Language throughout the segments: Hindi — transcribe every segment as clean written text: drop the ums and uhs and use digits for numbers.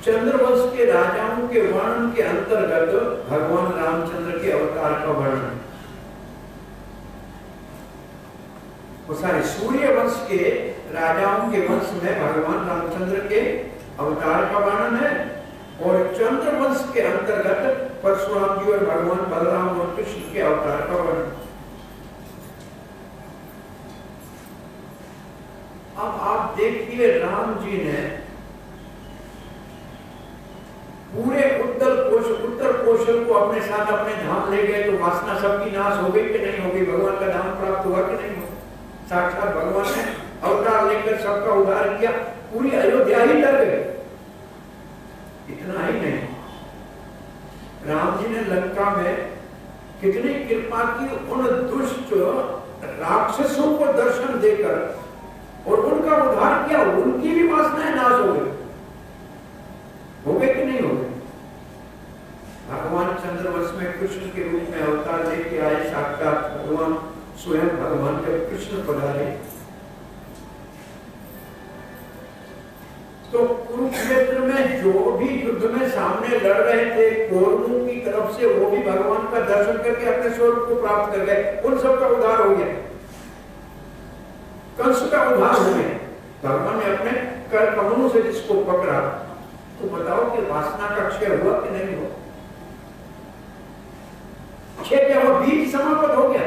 चंद्रवंश के राजाओं के वर्णन के अंतर्गत भगवान रामचंद्र के अवतार का वर्णन, सारे सूर्य वंश के राजाओं के वंश में भगवान रामचंद्र के अवतार का वर्णन है, और चंद्र वंश के अंतर्गत परशुराम जी और भगवान बलराम और कृष्ण के अवतार का वर्णन। अब आप देखिए, राम जी ने पूरे उत्तर कौशल को अपने साथ अपने धाम ले गए, तो वासना सबकी नाश हो गई कि नहीं हो गई? भगवान का धाम प्राप्त हुआ कि नहीं हुआ? साक्षात भगवान ने अवतार लेकर सबका उद्धार किया, पूरी अयोध्या ही डर गई। इतना ही नहीं, राम जी ने लंका में कितनी कृपा की, उन दुष्ट राक्षसों को दर्शन देकर और उनका उद्धार किया, उनकी भी वासनाएं नाश हो गई। हो गए कि नहीं हो गए? भगवान चंद्रवंश में कृष्ण के रूप में अवतार लेके आए, साक्षात भगवान स्वयं भगवान जब कृष्ण पधारे तो कुरुक्षेत्र में जो भी युद्ध में सामने लड़ रहे थे कौरवों की तरफ से, वो भी भगवान का दर्शन करके अपने स्वरूप को प्राप्त कर गए, उन सबका उद्धार हो गया। कंस का उद्धार हो गया, भगवान ने अपने कर कमलों से जिसको पकड़ा। तो बताओ कि वासना का क्षय हुआ कि नहीं हुआ? क्षय क्या हुआ? बीज समाप्त हो गया।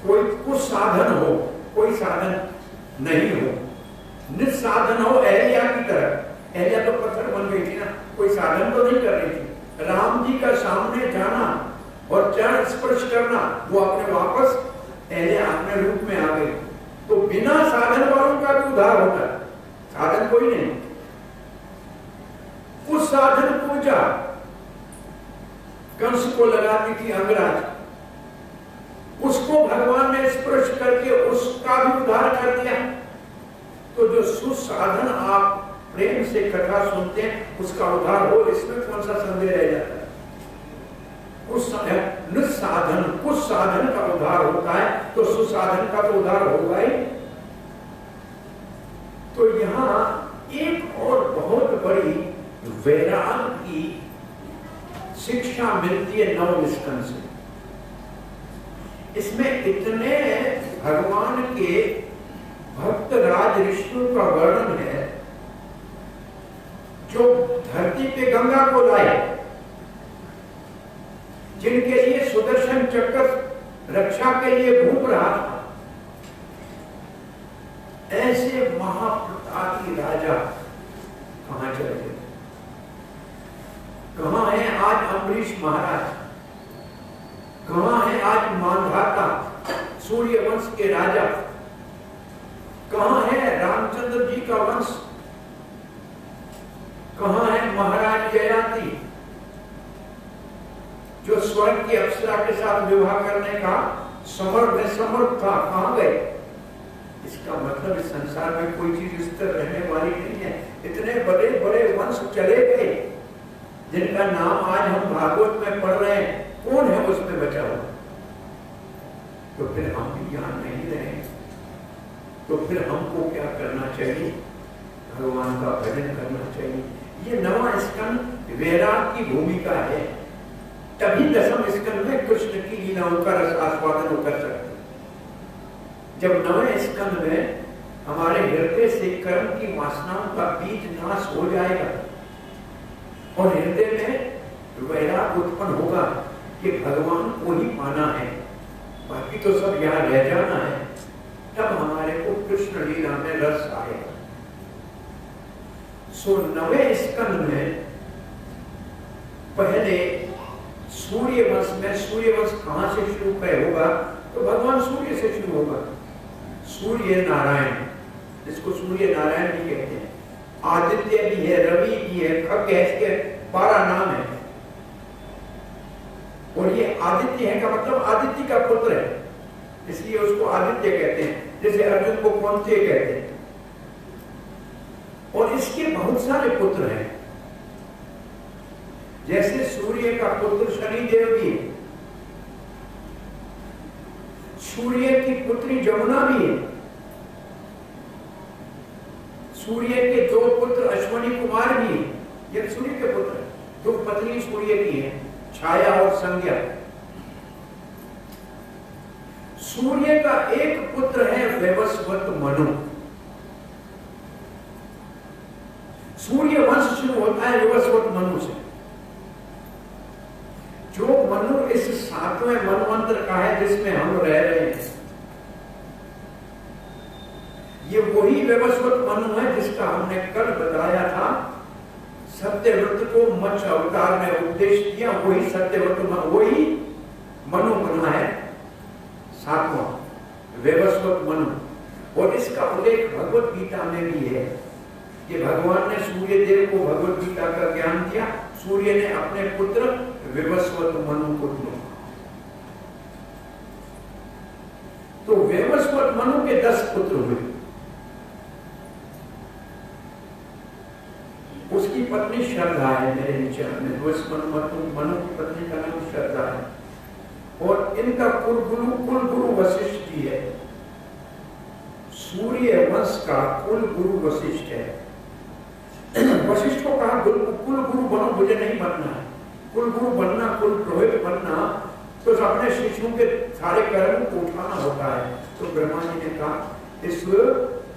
कोई कुछ साधन हो, कोई साधन नहीं हो, निस्साधन हो, अहल्या की तरह। अहल्या तो पत्थर बन गई थी ना, कोई साधन तो नहीं कर रही थी। राम जी का सामने जाना और चरण स्पर्श करना, वो अपने वापस अहल्या अपने रूप में आ गई। तो बिना साधन वालों का भी उद्धार होता है, साधन कोई नहीं। उस साधन पूजा कंस को लगाती थी अंगराज, उसको भगवान ने स्पर्श करके उसका भी उद्धार कर दिया। तो जो सुसाधन आप प्रेम से कथा सुनते हैं, उसका उद्धार हो, इसमें कौन सा संदेह रह जाता है? उस समय निस्साधन कुछ साधन का उद्धार होता है, तो सुसाधन का तो उद्धार होगा ही। तो यहां एक और बहुत बड़ी वैराग की शिक्षा मिलती है नवम स्कंद से। इसमें इतने भगवान के भक्त राज ऋषियों का वर्णन है जो धरती पे गंगा को लाए, जिनके लिए सुदर्शन चक्र रक्षा के लिए घूम रहा था। ऐसे महाप्रतापी राजा कहां चले गए? कहां है आज अम्बरीश महाराज? कहां है आज मांधाता सूर्य वंश के राजा? कहां है रामचंद्र जी का वंश? कहां है महाराज जयराती जो स्वर्ग की अप्सरा के साथ विवाह करने का समर्थ था? कहां गए? इसका मतलब इस संसार में कोई चीज स्थिर रहने वाली नहीं है। इतने बड़े बड़े वंश चले गए जिनका नाम आज हम भागवत में पढ़ रहे हैं, कौन है उसमें बचा हुआ? तो फिर हम भी यहां नहीं रहे, तो फिर हमको क्या करना चाहिए? भगवान का भजन करना चाहिए। ये नवा स्कंद वैराग की भूमिका है, तभी दसम स्कंद में कृष्ण की लीलाओं का रस आस्वादन कर सकते। जब नवे स्कंद में हमारे हृदय से कर्म की वासनाओं का बीज नाश हो जाएगा और हृदय में वैराग उत्पन्न होगा कि भगवान को ही पाना है, बाकी तो सब यहाँ रह जाना है, तब हमारे को कृष्ण लीला में रस आएगा। सो नवे स्कंद में पहले सूर्यवंश में, सूर्यवंश कहां से शुरू होगा? तो भगवान सूर्य से शुरू होगा। सूर्य नारायण, जिसको सूर्य नारायण भी कहते हैं, आदित्य भी है, रवि भी है, खग है, इसके 12 नाम है। और ये आदित्य है का मतलब आदित्य का पुत्र है, इसलिए उसको आदित्य कहते हैं, जैसे अर्जुन को कौनते कहते हैं। और इसके बहुत सारे पुत्र हैं, जैसे सूर्य का पुत्र शनिदेव भी है, सूर्य की पुत्री जमुना भी है, सूर्य के दो पुत्र अश्वनी कुमार भी हैं, ये सूर्य के पुत्र हैं, दो पत्नी सूर्य की है, छाया और संज्ञा। सूर्य का एक पुत्र है वैवस्वत मनु। सूर्य वंश शुरू होता है वैवस्वत मनु से। जो मनु इस 7वें मनवंतर का है जिसमें हम रह रहे हैं, ये वही वैवस्वत मनु है जिसका हमने कल बताया था। सत्यव्रत को मत्स्य अवतार में उपदेश दिया, वही सत्यव्रत वही मनु बना है 7वां वैवस्वत मनु। और इसका उल्लेख भगवत गीता में भी है कि भगवान ने सूर्य देव को भगवत गीता का ज्ञान दिया, सूर्य ने अपने पुत्र वैवस्वत मनु को दिया। तो वैवस्वत मनु के 10 पुत्र हुए। उसकी पत्नी श्रद्धा है मेरे नीचे में, मनु की पत्नी का नाम श्रद्धा है। और इनका कुलगुरु वशिष्ठ जी है। सूर्य वंश का कुलगुरु वशिष्ठ है। वशिष्ठ को कहा कुलगुरु बनो, मुझे नहीं बनना है। कुलगुरु बनना, कुल पुरोहित बनना तो अपने शिष्यों के सारे कर्म को उठाना होता है। तो ब्रह्मा जी ने कहा इस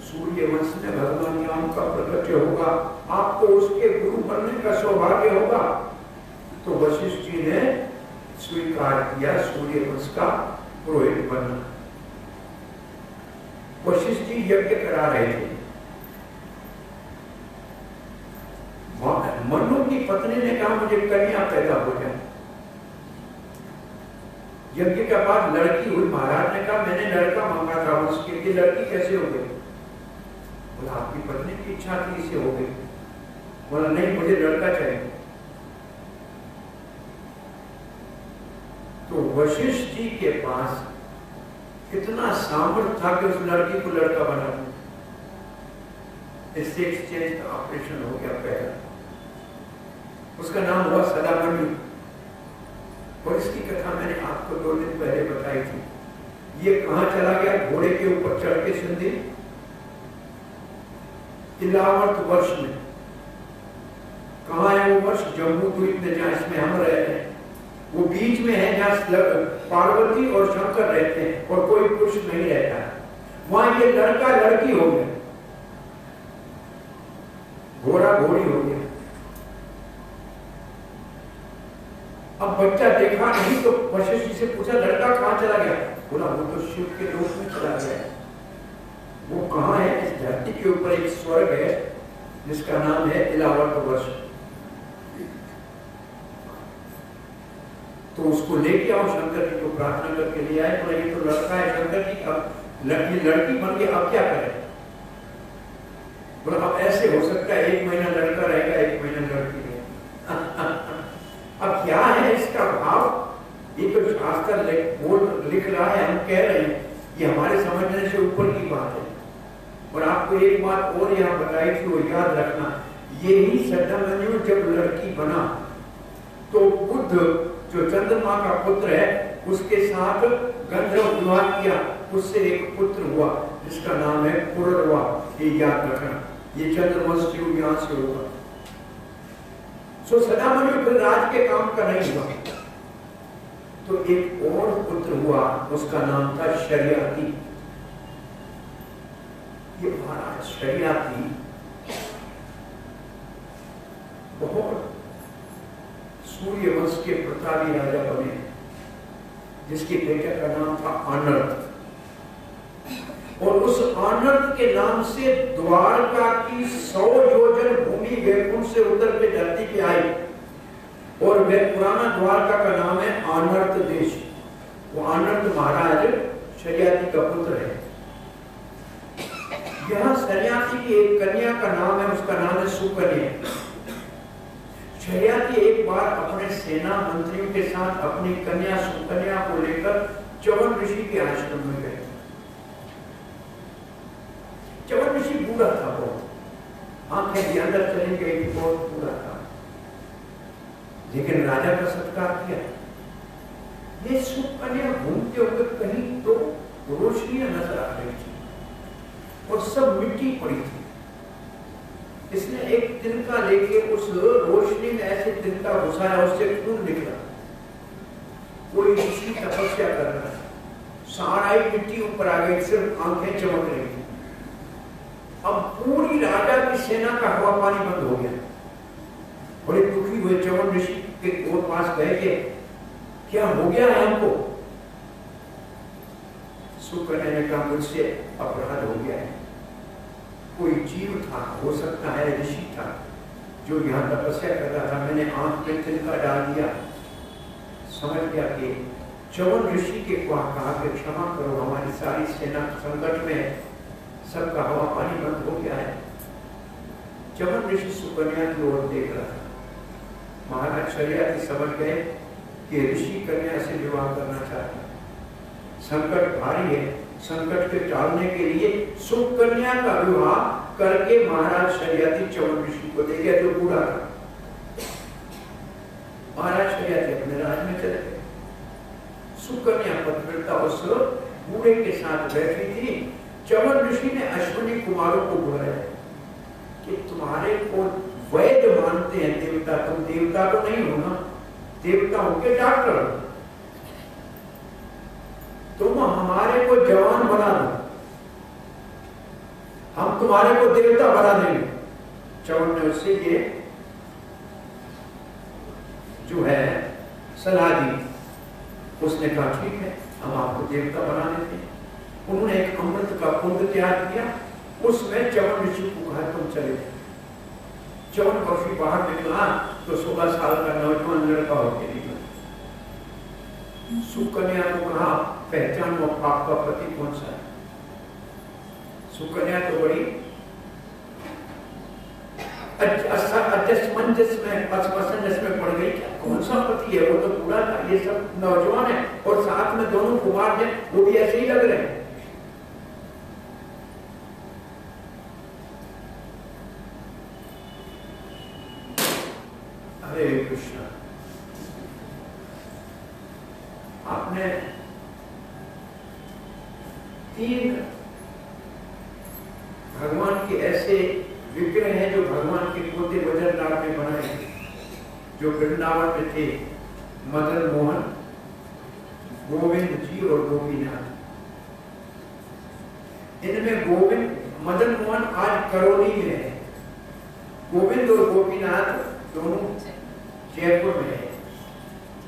सूर्य वंश में भगवान राम का प्रकट होगा, आपको उसके गुरु बनने का सौभाग्य होगा। तो वशिष्ठ जी ने स्वीकार किया सूर्य वंश का पुरोहित बनना। वशिष्ठ जी यज्ञ करा रहे थे। मनु की पत्नी ने कहा मुझे कन्या पैदा हो जाए। यज्ञ के बाद लड़की हुई। महाराज ने कहा मैंने लड़का मांगा था, उसके लिए लड़की कैसे हो गई? बोला आपकी पत्नी की इच्छा थी, इसे हो गई। बोला नहीं, मुझे लड़का चाहिए। तो वशिष्ठ जी के पास कितना सामर्थ्य था कि उस लड़की को लड़का बना दिया। इससे एक्सचेंज का ऑपरेशन हो गया पहला। उसका नाम हुआ सदामणि। और इसकी कथा मैंने आपको 2 दिन पहले बताई थी। ये कहां चला गया? घोड़े के ऊपर चढ़ के सिंधी तिलावत वर्ष में। कहां है वो वर्ष? जम्मू द्वीप में, जहां इसमें हम रह रहे हैं। वो बीच में है जहां पार्वती और शंकर रहते हैं और कोई पुरुष नहीं रहता है। वहां ये लड़का लड़की हो गया, घोड़ा घोड़ी हो गया। अब बच्चा देखा नहीं तो वशिष्ठ जी से पूछा लड़का कहां चला गया? बोला वो तो शिव के लोक में चला गया है। वो कहां है? इस धरती के ऊपर एक स्वर्ग है जिसका नाम है इलावत वर्ष। तो उसको लेके आओ। शंकर जी को प्रार्थना करके ले आए। बोला ये तो लड़का है शंकर जी, अब लड़की बन गई, अब क्या करें? बोला अब ऐसे हो सकता है 1 महीना लड़का रहेगा, 1 महीना लड़की रहेगा। अब क्या है इसका भाव? ये तो शास्त्र लिख रहा है, हम कह रहे हैं, ये हमारे समझने से ऊपर की बात है। और आपको एक बात और यहाँ बताई थी, वो याद रखना। यही सदामनु जब लड़की बना तो बुद्ध जो चंद्रमा का पुत्र है उसके साथ गंधर्व विवाह किया, उससे एक पुत्र हुआ जिसका नाम है पुररवा। ये याद रखना, ये चंद्रवंश यहाँ से होगा। सो सदामनु फिर राज के काम का नहीं हुआ तो एक और पुत्र हुआ, उसका नाम था शर्याती। ये महाराज शर्याती बहुत सूर्य वंश के प्रतापी राजा बने, जिसके बेटे का नाम था आनर्त। और उस आनर्त के नाम से द्वारका की 100 योजन भूमि वैकुंठ से उतर के धरती पे आई। और वह पुराना द्वारका का नाम है आनर्त देश। वो आनर्त महाराज शर्याती का पुत्र है। यहाँ शर्याती की एक कन्या का नाम है, उसका नाम है सुकन्या। शर्याती एक बार अपने सेना मंत्रियों के साथ अपनी कन्या सुकन्या को लेकर च्यवन ऋषि के आश्रम में गए। च्यवन ऋषि बूढ़ा था बहुत, आंखें भी अंदर चली गई, बहुत बूढ़ा था, लेकिन राजा का सत्कार किया। ये सुकन्या घूमते हुए कहीं तो रोशनियां नजर आ रही थी और सब मिट्टी पड़ी थी। रोशनी में ऐसे तिनका घुसाया, उससे खून निकला। कोई ऋषि तपस्या कर रहा है, सारा ही मिट्टी ऊपर आ गई, सिर्फ आंखें चमक रही थी। अब पूरी राजा की सेना का हवा पानी बंद हो गया। बड़े दुखी हुए, च्यवन ऋषि के पास गए कि क्या हो गया है हमको? शुक्र ने कहा मुझसे अपराध हो गया है। कोई जीव था, हो सकता है ऋषि था, जो यहाँ तपस्या कर रहा था, मैंने आंख में तिनका डाल दिया। समझ गया कि च्यवन ऋषि के कहा कि क्षमा करो, हमारी सारी सेना संकट में है, सबका हवा पानी बंद हो गया है। च्यवन ऋषि सुकन्या की ओर देख रहा था। महाराज शर्याती समझ गए कि ऋषि कन्या से विवाह करना चाहता है, संकट भारी है। संकट के टालने के लिए सुकन्या का विवाह करके महाराज शर्याती च्यवन ऋषि को दे गया, जो बूढ़ा था। महाराज शर्याती अपने राज में चले गए। सुकन्या पतिव्रता उस बूढ़े के साथ बैठी थी। च्यवन ऋषि ने अश्विनी कुमारों को बुलाया कि तुम्हारे को वैद्य मानते हैं देवता, तुम देवता तो नहीं हो ना, देवता होके डॉक्टर, तुम हमारे को जवान बना दो, हम तुम्हारे को देवता बना देंगे। च्यवन ने उससे ये जो है सलाह दी। उसने कहा ठीक है, हम आपको देवता बना देते हैं। उन्होंने एक अमृत का कुंड तैयार किया, उसमें च्यवन ऋषि को कहा तुम चले जाओ। च्यवन ऋषि बाहर निकला तो 16 साल का नौजवान लड़का होकर निकला। सुकन्या को कहा पहचानो आपका पति कौन सा है। सुकन्या तो बड़ी असमंजस में पड़ गई, कौन सा पति है, वो तो बूढ़ा था, ये सब नौजवान है, और साथ में दोनों कुमार हैं, वो भी ऐसे ही लग रहे हैं। हरे कृष्णा। आपने 3 भगवान के ऐसे विग्रह हैं जो भगवान के पोते वज्रनाभ ने बनाए, जो वृंदावन में थे, मदन मोहन, गोविंद जी और गोपीनाथ। इनमें गोविंद, मदन मोहन आज करौली में है, गोविंद और गोपीनाथ दोनों जयपुर में है।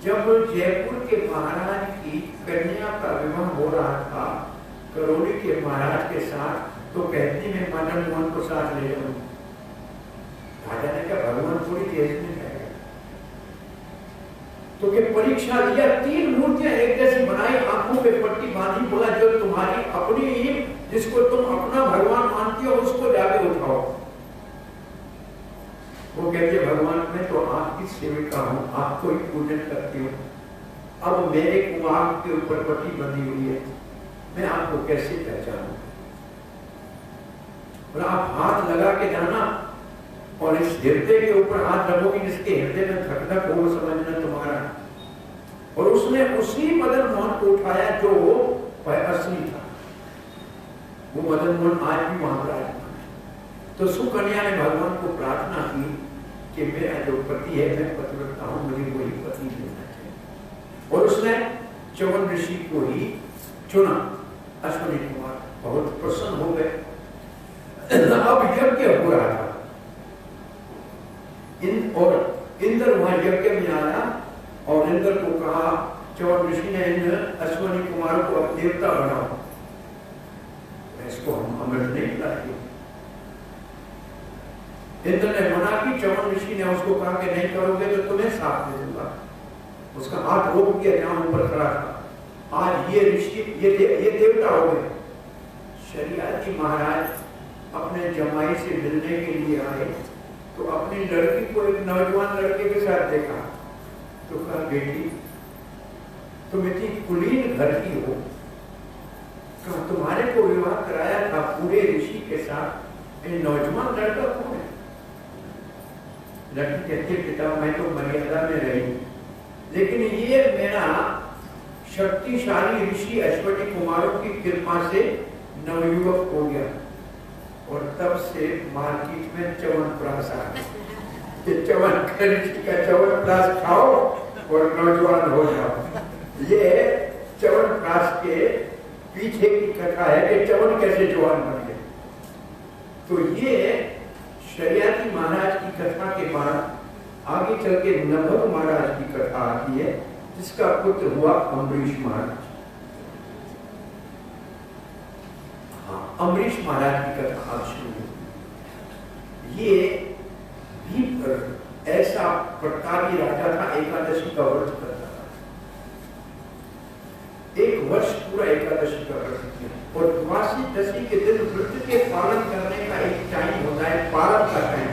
जब जयपुर के महाराज की कन्या का विवाह हो रहा था करौली के महाराज के साथ, तो कहती मैं मदन मोहन को साथ ले जाऊं। राजा ने कहा भगवान पूरी देश में है, तो ये परीक्षा दिया। 3 मूर्तियां एक जैसी बनाई, आंखों पे पट्टी बांधी, बोला जो तुम्हारी अपनी ही, जिसको तुम अपना भगवान मानती हो, उसको जाके उठाओ। वो कहते भगवान मैं तो आपकी सेविका हूं, आपको ही पूजन करती हूँ, अब मेरे कुमार के ऊपर पट्टी बंधी हुई है, मैं आपको कैसे पहचानूं? और आप हाथ लगा के जाना और इस हृदय के ऊपर हाथ रखोगे, जिसके हृदय में धक धक हो, समझना तुम्हारा। और उसने उसी मदन मोहन को उठाया जो असली था। वो मदन मोहन आज भी वहां पर आया। तो सुकन्या ने भगवान को प्रार्थना की कि मेरा जो पति है, मैं पतिव्रता हूं, मुझे वही पति लेना चाहिए। और उसने च्यवन ऋषि को ही चुना। अश्विनी कुमार बहुत प्रसन्न हो गए। अब यज्ञ हो रहा था, और इंद्र वहां यज्ञ में आया और इंद्र को कहा, च्यवन ऋषि ने इन अश्विनी कुमार को देवता बनाओ, इसको हम अमृत नहीं पिलाएंगे। इंद्र ने मना की। च्यवन ऋषि ने उसको कहा कि नहीं करोगे तो तुम्हें साथ दे दूंगा। उसका हाथ रोक दिया जहां ऊपर खड़ा था। आज ये ऋषि, ये देवता हो गए। शर्याती महाराज अपने जमाई से मिलने के लिए आए, तो अपनी लड़की को एक नौजवान लड़के के साथ देखा, तो कहा बेटी तुम इतनी कुलीन घर की हो, कहा तुम्हारे को विवाह कराया था पूरे ऋषि के साथ, ये नौजवान लड़का कौन है? लड़की कहती पिता मैं तो मर्यादा में रही, लेकिन ये मेरा शक्तिशाली ऋषि अश्विनी कुमारों की कृपा से नवयुवक हो गया, और तब से मार्केट में च्यवनप्राश आ गया। कि च्यवनप्राश का च्यवनप्राश खाओ और नौजवान हो जाओ। ये च्यवनप्राश के पीछे की कथा है कि च्यवन कैसे जवान बन गए। तो ये शरियाती महाराज की कथा के बाद आगे चल के नभग महाराज की कथा आती है, जिसका पुत्र हुआ अम्बरीश महाराज। हाँ, अम्बरीश महाराज की कथा आज शुरू हुई। ये भी ऐसा प्रतापी राजा था, एकादशी का व्रत करता था। एक वर्ष पूरा एकादशी का व्रत किया और द्वादशी के दिन व्रत के पालन करने का एक टाइम होता है, पारण का टाइम।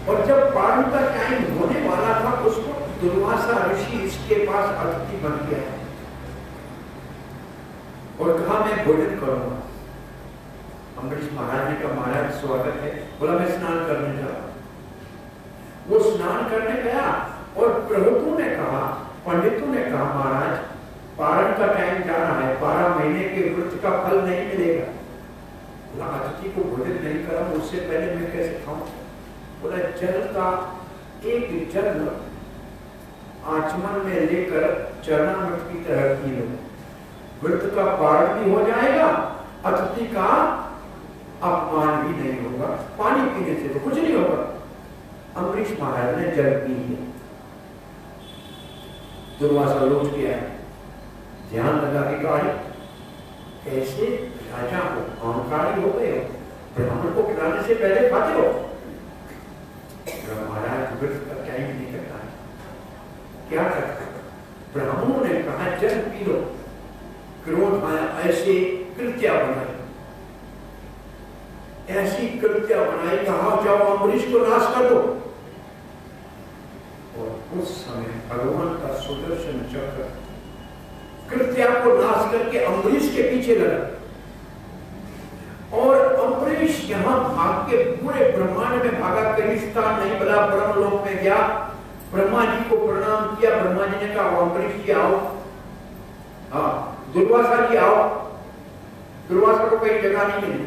और जब पारण का टाइम होने वाला था, उसको दुर्वासा ऋषि इसके पास अतिथि बन गया और कहा मैं भोजन करूंगा। अम्बरीश महाराज ने कहा महाराज स्वागत है। बोला मैं स्नान करने जा रहा हूं। वो स्नान करने गया और प्रभुओं ने कहा, पंडितों ने कहा महाराज पारण का टाइम जा रहा है, 12 महीने के व्रत का फल नहीं मिलेगा। बोला अतिथि को भोजन नहीं करा, उससे पहले मैं कैसे खाऊं। बोला जल का एक जल आचमन में लेकर चरणामृत की तरह पी लो, व्रत का पारण भी हो जाएगा, अतिथि का अपमान भी नहीं होगा, पानी पीने से तो कुछ नहीं होगा। अम्बरीश महाराज ने जल पी लिया। दुर्वासा लौट के आए, ध्यान लगा के कहा कैसे राजा हो, अहंकारी हो गए हो, ब्राह्मण को खिलाने से पहले खाते हो। महाराज व्रत का टाइम नहीं करता है, क्या करता है। ब्राह्मणों ने कहा जल पी लो। क्रोध आया, ऐसे कृत्या बनाई, ऐसी कृत्या बनाई, कहा जाओ अम्बरीश को नाश कर दो। और उस समय भगवान का सुदर्शन चक्र कृत्या को नाश करके अम्बरीश के पीछे लगा और अम्बरीश यहाँ भाग के पूरे ब्रह्मांड में भागा, कहीं स्थान नहीं बना, ब्रह्मलोक में गया, ब्रह्मा जी को प्रणाम किया। ब्रह्मा जी ने कहा अम्बरीश जी आओ, हाँ दुर्वासा जी आओ। दुर्वासा को कहीं जगह नहीं मिली।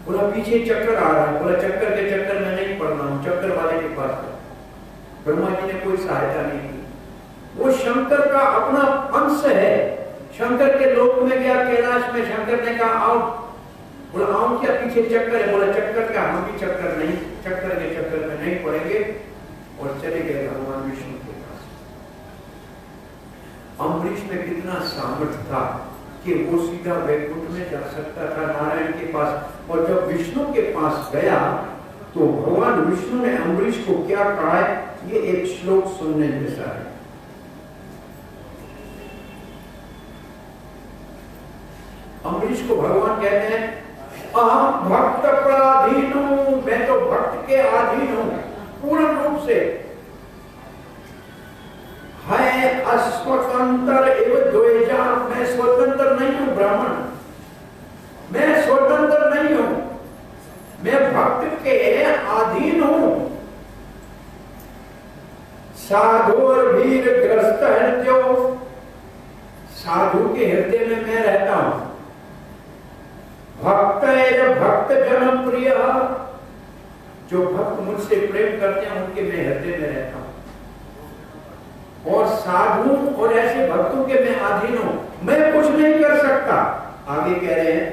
बोला पीछे चक्कर आ रहा है। बोला चक्कर के चक्कर में नहीं पड़ना हूं, चक्कर वाले के पास गया। ब्रह्मा जी ने कोई सहायता नहीं की। वो शंकर का अपना अंश है, शंकर के लोक में गया, कैलाश में। शंकर ने कहा आओ। बोला आओ क्या, पीछे चक्कर है। बोला चक्कर का, हम भी चक्कर नहीं, चक्कर के चक्कर में नहीं पड़ेंगे। और चले गए भगवान विष्णु के पास। अम्बरीश में कितना सामर्थ्य था कि वो सीधा वैकुंठ में जा सकता था, नारायण के पास। और जब विष्णु के पास गया तो भगवान विष्णु ने अम्बरीश को क्या कहा है, ये एक श्लोक सुनने जैसा है। अम्बरीश को भगवान कहते हैं अहम भक्त पराधीन हूं, मैं तो भक्त के अधीन हूं पूर्ण रूप से। है अस्वतंत्र एवं द्वेजा, मैं स्वतंत्र नहीं हूं ब्राह्मण, मैं स्वतंत्र नहीं हूं, मैं भक्त के अधीन हूं। साधुर वीर ग्रस्त हृदय, साधु के हृदय में मैं रहता हूं। भक्त भक्त जन प्रिय, जो भक्त मुझसे प्रेम करते हैं उनके मैं हृदय में रहता हूं। और साधु और ऐसे भक्तों के मैं अधीन हूं, मैं कुछ नहीं कर सकता। आगे कह रहे हैं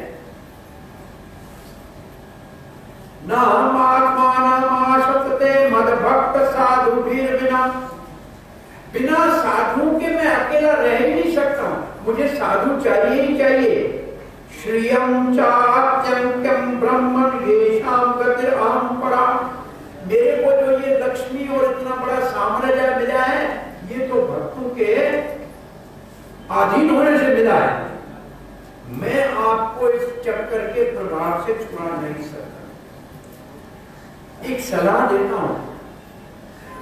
न हम आत्मानामाशते मद भक्त साधु भीर बिना, बिना साधु के मैं अकेला रह ही नहीं सकता हूं, मुझे साधु चाहिए ही चाहिए। श्रियम चात्यंत्यम ब्रह्मण येषाम गतिर अहम परा, मेरे को जो ये लक्ष्मी और इतना बड़ा साम्राज्य मिला है, ये तो भक्तों के अधीन होने से मिला है। मैं आपको इस चक्कर के प्रभाव से छुड़ा नहीं सकता। एक सलाह देता हूं,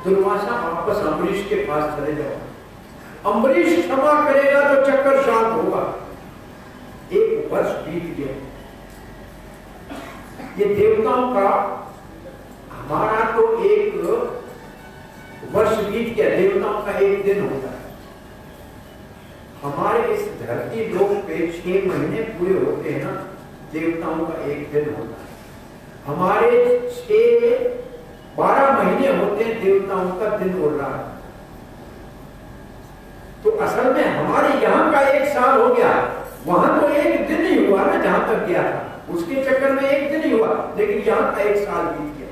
दुर्वासा वापस अम्बरीश के पास चले जाओ, अम्बरीश क्षमा करेगा तो चक्कर शांत होगा। एक वर्ष बीत गया। ये देवताओं का, हमारा तो एक वर्ष बीत गया, देवताओं का एक दिन होता है। हमारे इस धरती लोक पे 6 महीने पूरे होते हैं ना, देवताओं का एक दिन होता है। हमारे 6 12 महीने होते हैं देवताओं का दिन उड़ रहा है। तो असल में हमारे यहाँ का 1 साल हो गया, वहां तो 1 दिन ही हुआ ना, जहां तक गया था उसके चक्कर में 1 दिन ही हुआ, लेकिन यहाँ का 1 साल बीत गया।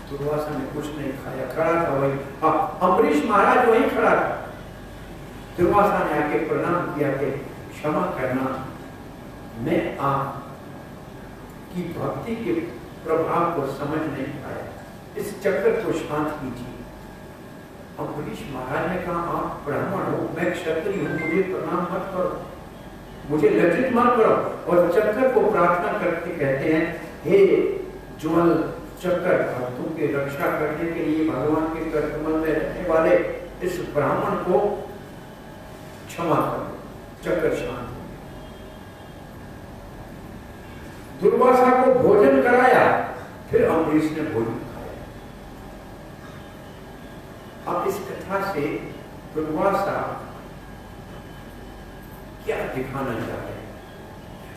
दुर्वासा ने कुछ नहीं खाया, खड़ा था वही। हाँ, अम्बरीश महाराज वही खड़ा था। दुर्वासा ने आके प्रणाम किया कि क्षमा करना, मैं आपकी भक्ति के प्रभाव को समझ नहीं पाया, इस चक्कर को शांत कीजिए। अम्बरीश महाराज ने कहा, आप ब्राह्मण हो, मैं क्षत्रिय हूं, मुझे प्रणाम मत करो, मुझे लज्जित मत करो। और चक्कर को प्रार्थना करके कहते हैं, हे ज्वल चक्कर, भक्तों की रक्षा करने के लिए भगवान के कर्तमल में रहने वाले इस ब्राह्मण को क्षमा करो। चक्कर शांत हो गया। दुर्वासा को भोजन कराया, फिर अम्बरीश ने भोजन खाया। अब इस कथा से दुर्वासा क्या दिखाना चाह रहे हैं?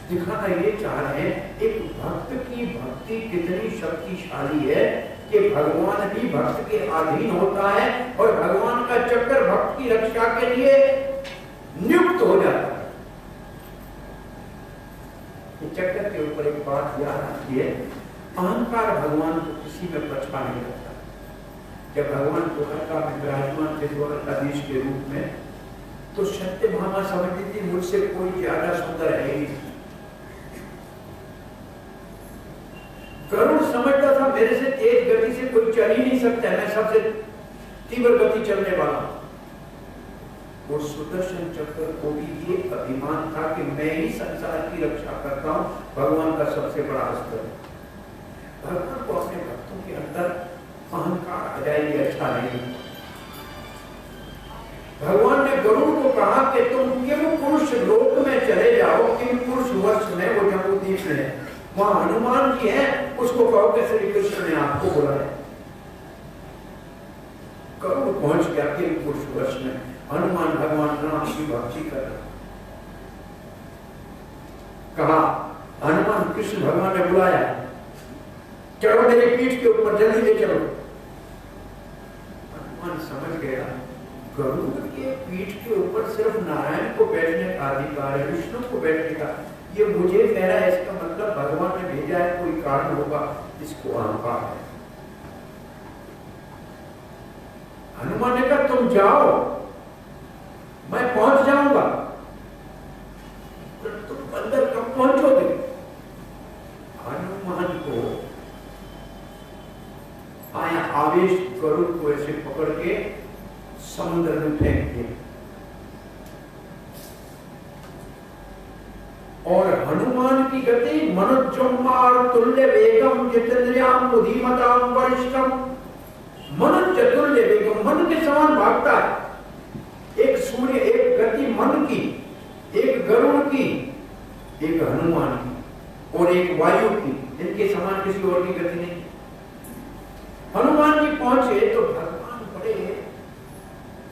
दिखाना ये चाह रहे हैं एक भक्त की भक्ति कितनी शक्तिशाली है कि भगवान भी भक्त के अधीन होता है और भगवान का चक्कर भक्त की रक्षा के लिए नियुक्त हो जाता है। चक्कर के ऊपर एक बात याद आती है, अहंकार भगवान को किसी में पछा नहीं लगता। जब भगवान द्वारका में विराजमान थे द्वारकाधीश के रूप में, तो सत्यभामा समझती थी मुझसे कोई ज्यादा सुंदर है ही। गरुड़ समझता था मेरे से तेज गति से कोई चल ही नहीं सकता, मैं सबसे तीव्र गति चलने वाला हूं। और सुदर्शन चक्र को भी ये अभिमान था कि मैं ही संसार की रक्षा करता हूं, भगवान का सबसे बड़ा अस्त्र है। भगवान को अपने भक्तों के अंदर अहंकार आ जाए, ये अच्छा नहीं। भगवान ने गरुड़ को कहा कि तुम किम पुरुष लोक में चले जाओ, किम पुरुष वर्ष में, वो जम्बूद्वीप में वहां हनुमान जी हैं, उसको कहो कि श्री कृष्ण ने आपको बुलाया। गरुड़ पहुंच गया किम पुरुष वर्ष में, हनुमान भगवान राम की भक्ति कर रहे। कहा, हनुमान कृष्ण भगवान ने बुलाया, चलो मेरी पीठ के ऊपर, जल्दी ले चलो। हनुमान समझ गया गरुड़ के पीठ के ऊपर सिर्फ नारायण को बैठने का अधिकार है, विष्णु को बैठने का। ये मुझे कह रहा है, इसका मतलब भगवान ने भेजा है, कोई कारण होगा, इसको अहंकार है। हनुमान ने कहा तुम जाओ, मैं पहुंच जाऊंगा। तुम अंदर कब पहुंचोगे? हनुमान को आया आवेश, गरुड़ को ऐसे पकड़ के समुद्र में फेंक दिया। और हनुमान की गति मनुजम्मार तुल्य वेगम जितेंद्रियाम बुद्धिमताम वरिष्ठम। मनुज तुल्य वेगम, मन के समान भागता है। एक सूर्य, एक गति मन की, एक गरुड़ की, एक हनुमान की और एक वायु की, इनके समान किसी और की गति नहीं। हनुमान जी पहुंचे तो भगवान बड़े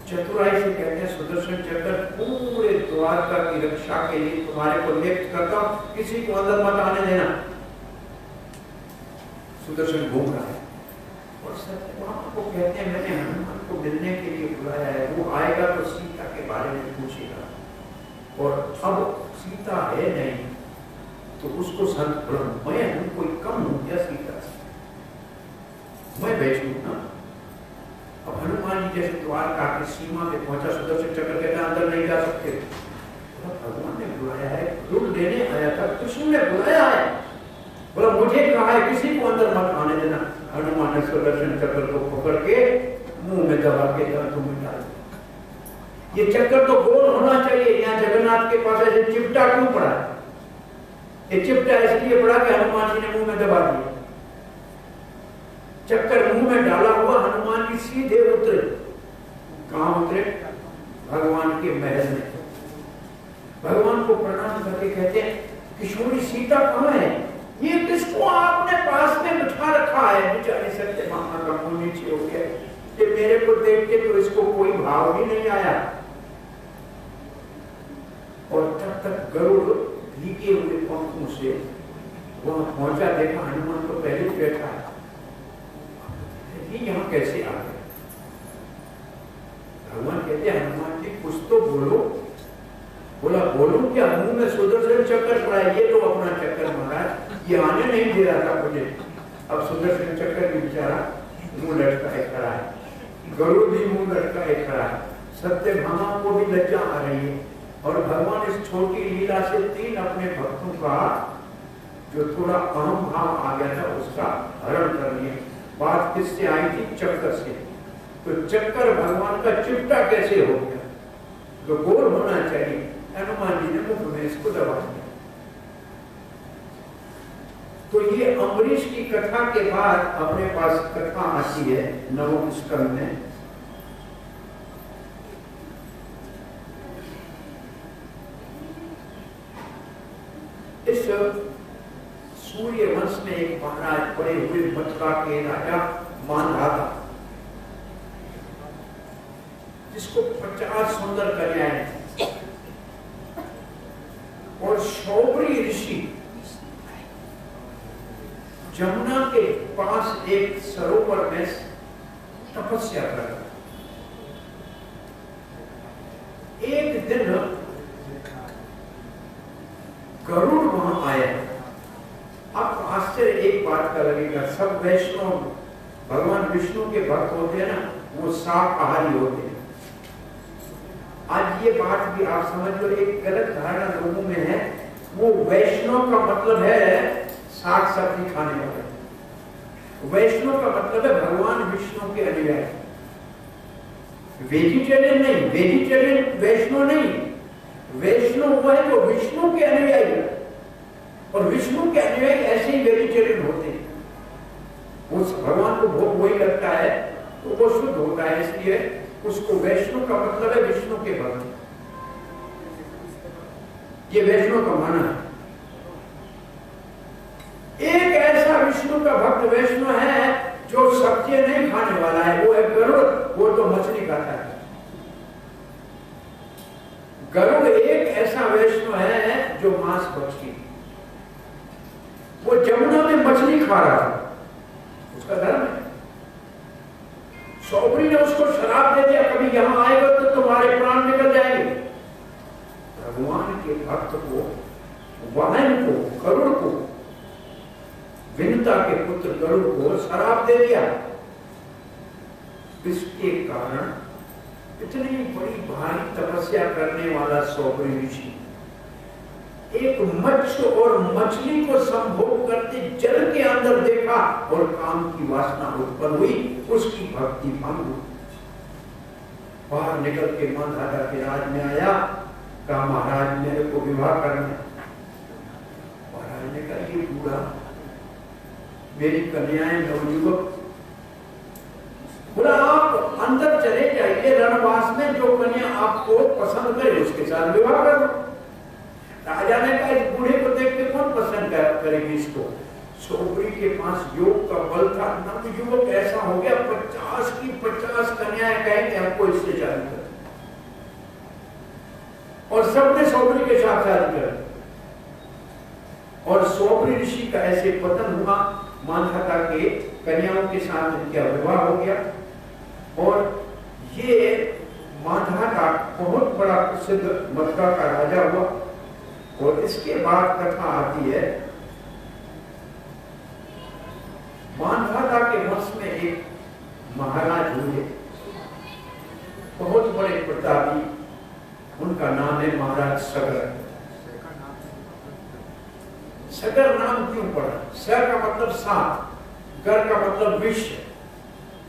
चतुराई से कहते हैं, सुदर्शन चक्र पूरे द्वारका की रक्षा के लिए तुम्हारे को नियुक्त करता हूं, किसी को अंदर मत आने देना। सुदर्शन घूम रहा है और सत्यभामा को कहते हैं मैंने हनुमान को मिलने के लिए बुलाया है, वो आएगा तो सीता के बारे में पूछेगा, और अब सीता है नहीं तो उसको संत मैं हूं, कोई कम हूं क्या सीता से? मैं बैठू ना। अब हनुमान जी जैसे द्वारका की सीमा पे पहुंचा, सुदर्शन चक्र कहता अंदर नहीं जा सकते। भगवान ने बुलाया है, रूप लेने आया था, कृष्ण ने बुलाया है, बोला मुझे कहा है किसी को अंदर मत आने देना। हनुमान ने सुदर्शन चक्र को पकड़ के मुंह में दबा के दांतों में डाल दिया। ये चक्कर तो गोल होना चाहिए, यहाँ जगन्नाथ के पास ऐसे चिपटा क्यों पड़ा? ये चिपटा इसलिए पड़ा कि हनुमान जी ने मुंह में दबा दिया। चक्कर मुंह में डाला हुआ हनुमान जी सीधे उतरे। कहां उतरे? भगवान के महल में। भगवान को प्रणाम करके कहते हैं किशोरी सीता कहां है? ये किसको आपने पास में बिठा रखा है? बेचारे सत्यभामा का मुंह नीचे हो गया कि मेरे को देख के तो इसको कोई भाव भी नहीं आया। और तब तक गरुड़ भीगे हुए पंखों से वहां पहुंचा, देखा हनुमान तो पहले बैठा है। यहाँ कैसे आ गए? भगवान कहते हैं हनुमान जी कुछ तो बोलो। बोला बोलूं क्या? मुंह में सुदर्शन चक्र पड़ा है, ये तो अपना चक्कर महाराज, ये आने नहीं दे रहा था मुझे। अब सुदर्शन चक्र भी बेचारा मुंह लटकाए खड़ा है, गरुड़ भी मुंह लटकाए खड़ा है, सत्यभामा को भी लज्जा आ रही है। और भगवान इस छोटी लीला से 3 अपने भक्तों का जो थोड़ा अहम भाव आ गया था उसका हरण कर लिया। बात किससे आई थी? चक्कर से। तो चक्कर भगवान का चिपटा कैसे हो गया? तो गोल होना चाहिए, हनुमान जी ने मुख में इसको दबा दिया। तो ये अम्बरीश की कथा के बाद अपने पास कथा आती है 9वें स्कंद में। इस सूर्य वंश में एक महाराज बड़े हुए मथुरा के राजा मानधाता, जिसको 50 सुंदर कन्याएं थी। और शौबरी ऋषि जमुना के पास एक सरोवर में तपस्या कर रहा। एक दिन गरुड़ वहां आया। अब आश्चर्य एक बात का लगेगा, सब वैष्णव भगवान विष्णु के भक्त होते हैं ना, वो शाकाहारी होते हैं। आज ये बात भी आप समझ लो, एक गलत धारणा लोगों में है, वो वैष्णव का मतलब है साग सब्जी खाने वाले। वैष्णव का मतलब है भगवान विष्णु के अनुयायी। वेजिटेरियन नहीं, वेजिटेरियन वैष्णव नहीं, वैष्णव वो है जो विष्णु के अनुयायी है। और विष्णु के अनुयायी ऐसे ही वेजिटेरियन होते हैं। उस भगवान को भोग वही लगता है तो वो शुद्ध होता है, इसलिए उसको वैष्णव का मतलब है विष्णु के भक्त। ये वैष्णव का माना है। एक ऐसा विष्णु का भक्त वैष्णव है जो सब्जियां नहीं खाने वाला है, वो है गरुड़। वो तो मछली खाता है। गरुड़ एक ऐसा वैष्णव है जो मांस भक्षी। वो जमुना में मछली खा रहा था, उसका धर्म है। शौबरी ने उसको शराप दे दिया, कभी यहां आएगा तो तुम्हारे प्राण निकल जाएंगे। भगवान के भक्त को, वाहन को, गरुड़ को, विनता के पुत्र गरुड़ को शराप दे दिया। इसके कारण इतनी बड़ी भारी तपस्या करने वाला शौबरी ऋषि एक मत्स्य और मछली को संभोग करते जल के अंदर देखा और काम की वासना उत्पन्न हुई, उसकी भक्ति भंग हुई। बाहर निकल के मानधाता के राज में आया, कहा महाराज मेरे को विवाह करना है। महाराज ने कहा ये बूढ़ा, मेरी कन्याएं नवयुवक। बोला आप अंदर चले जाइए रणवास में, जो कन्या आपको पसंद करे उसके साथ विवाह करो। राजा ने कहा इस बूढ़े को देख के कौन पसंद करेगी इसको? शौबरी के पास योग का बल था, नवयुवक ऐसा हो गया 50 की 50 कन्याएं कहेंगे हमको इससे शादी कर। और सबने शौबरी के साथ शादी कर। और शौबरी ऋषि का ऐसे पतन हुआ, मानधाता के कन्याओं के साथ इनका विवाह हो गया। और ये मानधाता बहुत बड़ा प्रसिद्ध मथुरा का राजा हुआ। और इसके बाद कथा आती है, मानधाता के वंश में एक महाराज हुए, बहुत बड़े प्रतापी। उनका नाम है महाराज सगर। सगर नाम क्यों पड़ा? स का मतलब साथ, गर का मतलब विष,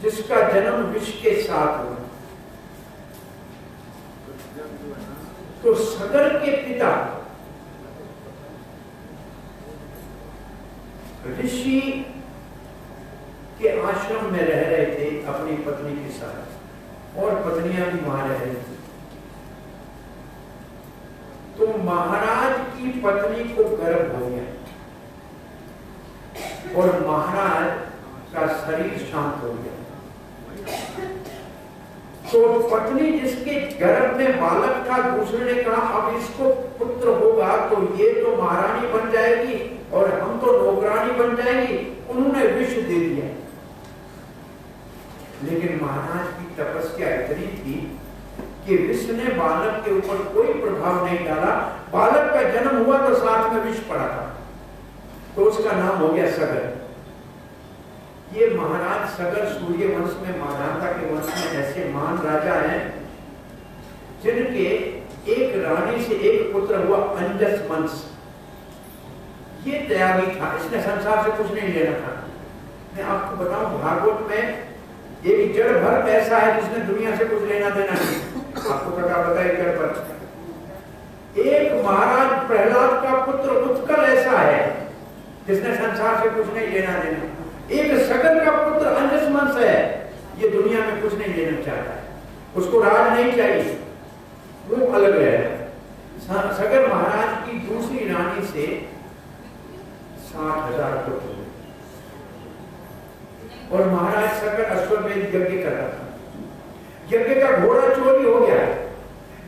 जिसका जन्म विष के साथ हुआ। तो सगर के पिता ऋषि के आश्रम में रह रहे थे अपनी पत्नी के साथ, और पत्नियां भी वहां रह रही थी। तो महाराज की पत्नी को गर्भ हो गया और महाराज का शरीर शांत हो गया। तो पत्नी जिसके गर्भ में बालक था, दूसरे ने कहा अब इसको पुत्र होगा तो ये तो महारानी बन जाएगी और हम तो नौकरानी बन जाएंगी। उन्होंने विष दे दिया। लेकिन महाराज की तपस्या इतनी थी कि विष ने बालक के ऊपर कोई प्रभाव नहीं डाला। बालक का जन्म हुआ तो साथ में विष पड़ा था, तो उसका नाम हो गया सगर। ये महाराज सगर सूर्य वंश में, माधाता के वंश में ऐसे महान राजा हैं जिनके एक रानी से एक पुत्र हुआ, अंजस वंश। ये त्यागी था, इसने संसार से कुछ नहीं लेना था। मैं आपको बताऊं, भागवत में एक जड़ भर ऐसा है जिसने दुनिया से कुछ लेना देना नहीं। आपको पता है जड़ भर। एक महाराज प्रहलाद का पुत्र उत्कल ऐसा है जिसने संसार से कुछ नहीं लेना देना। एक सगर का पुत्र अंजस वंश है, ये दुनिया में कुछ नहीं लेना चाहता है, उसको राज नहीं चाहिए, वो अलग है। सगर महाराज की दूसरी रानी से 60,000 पुत्र हुए और महाराज सगर अश्वमेध यज्ञ कर रहा था। यज्ञ का घोड़ा चोरी हो गया।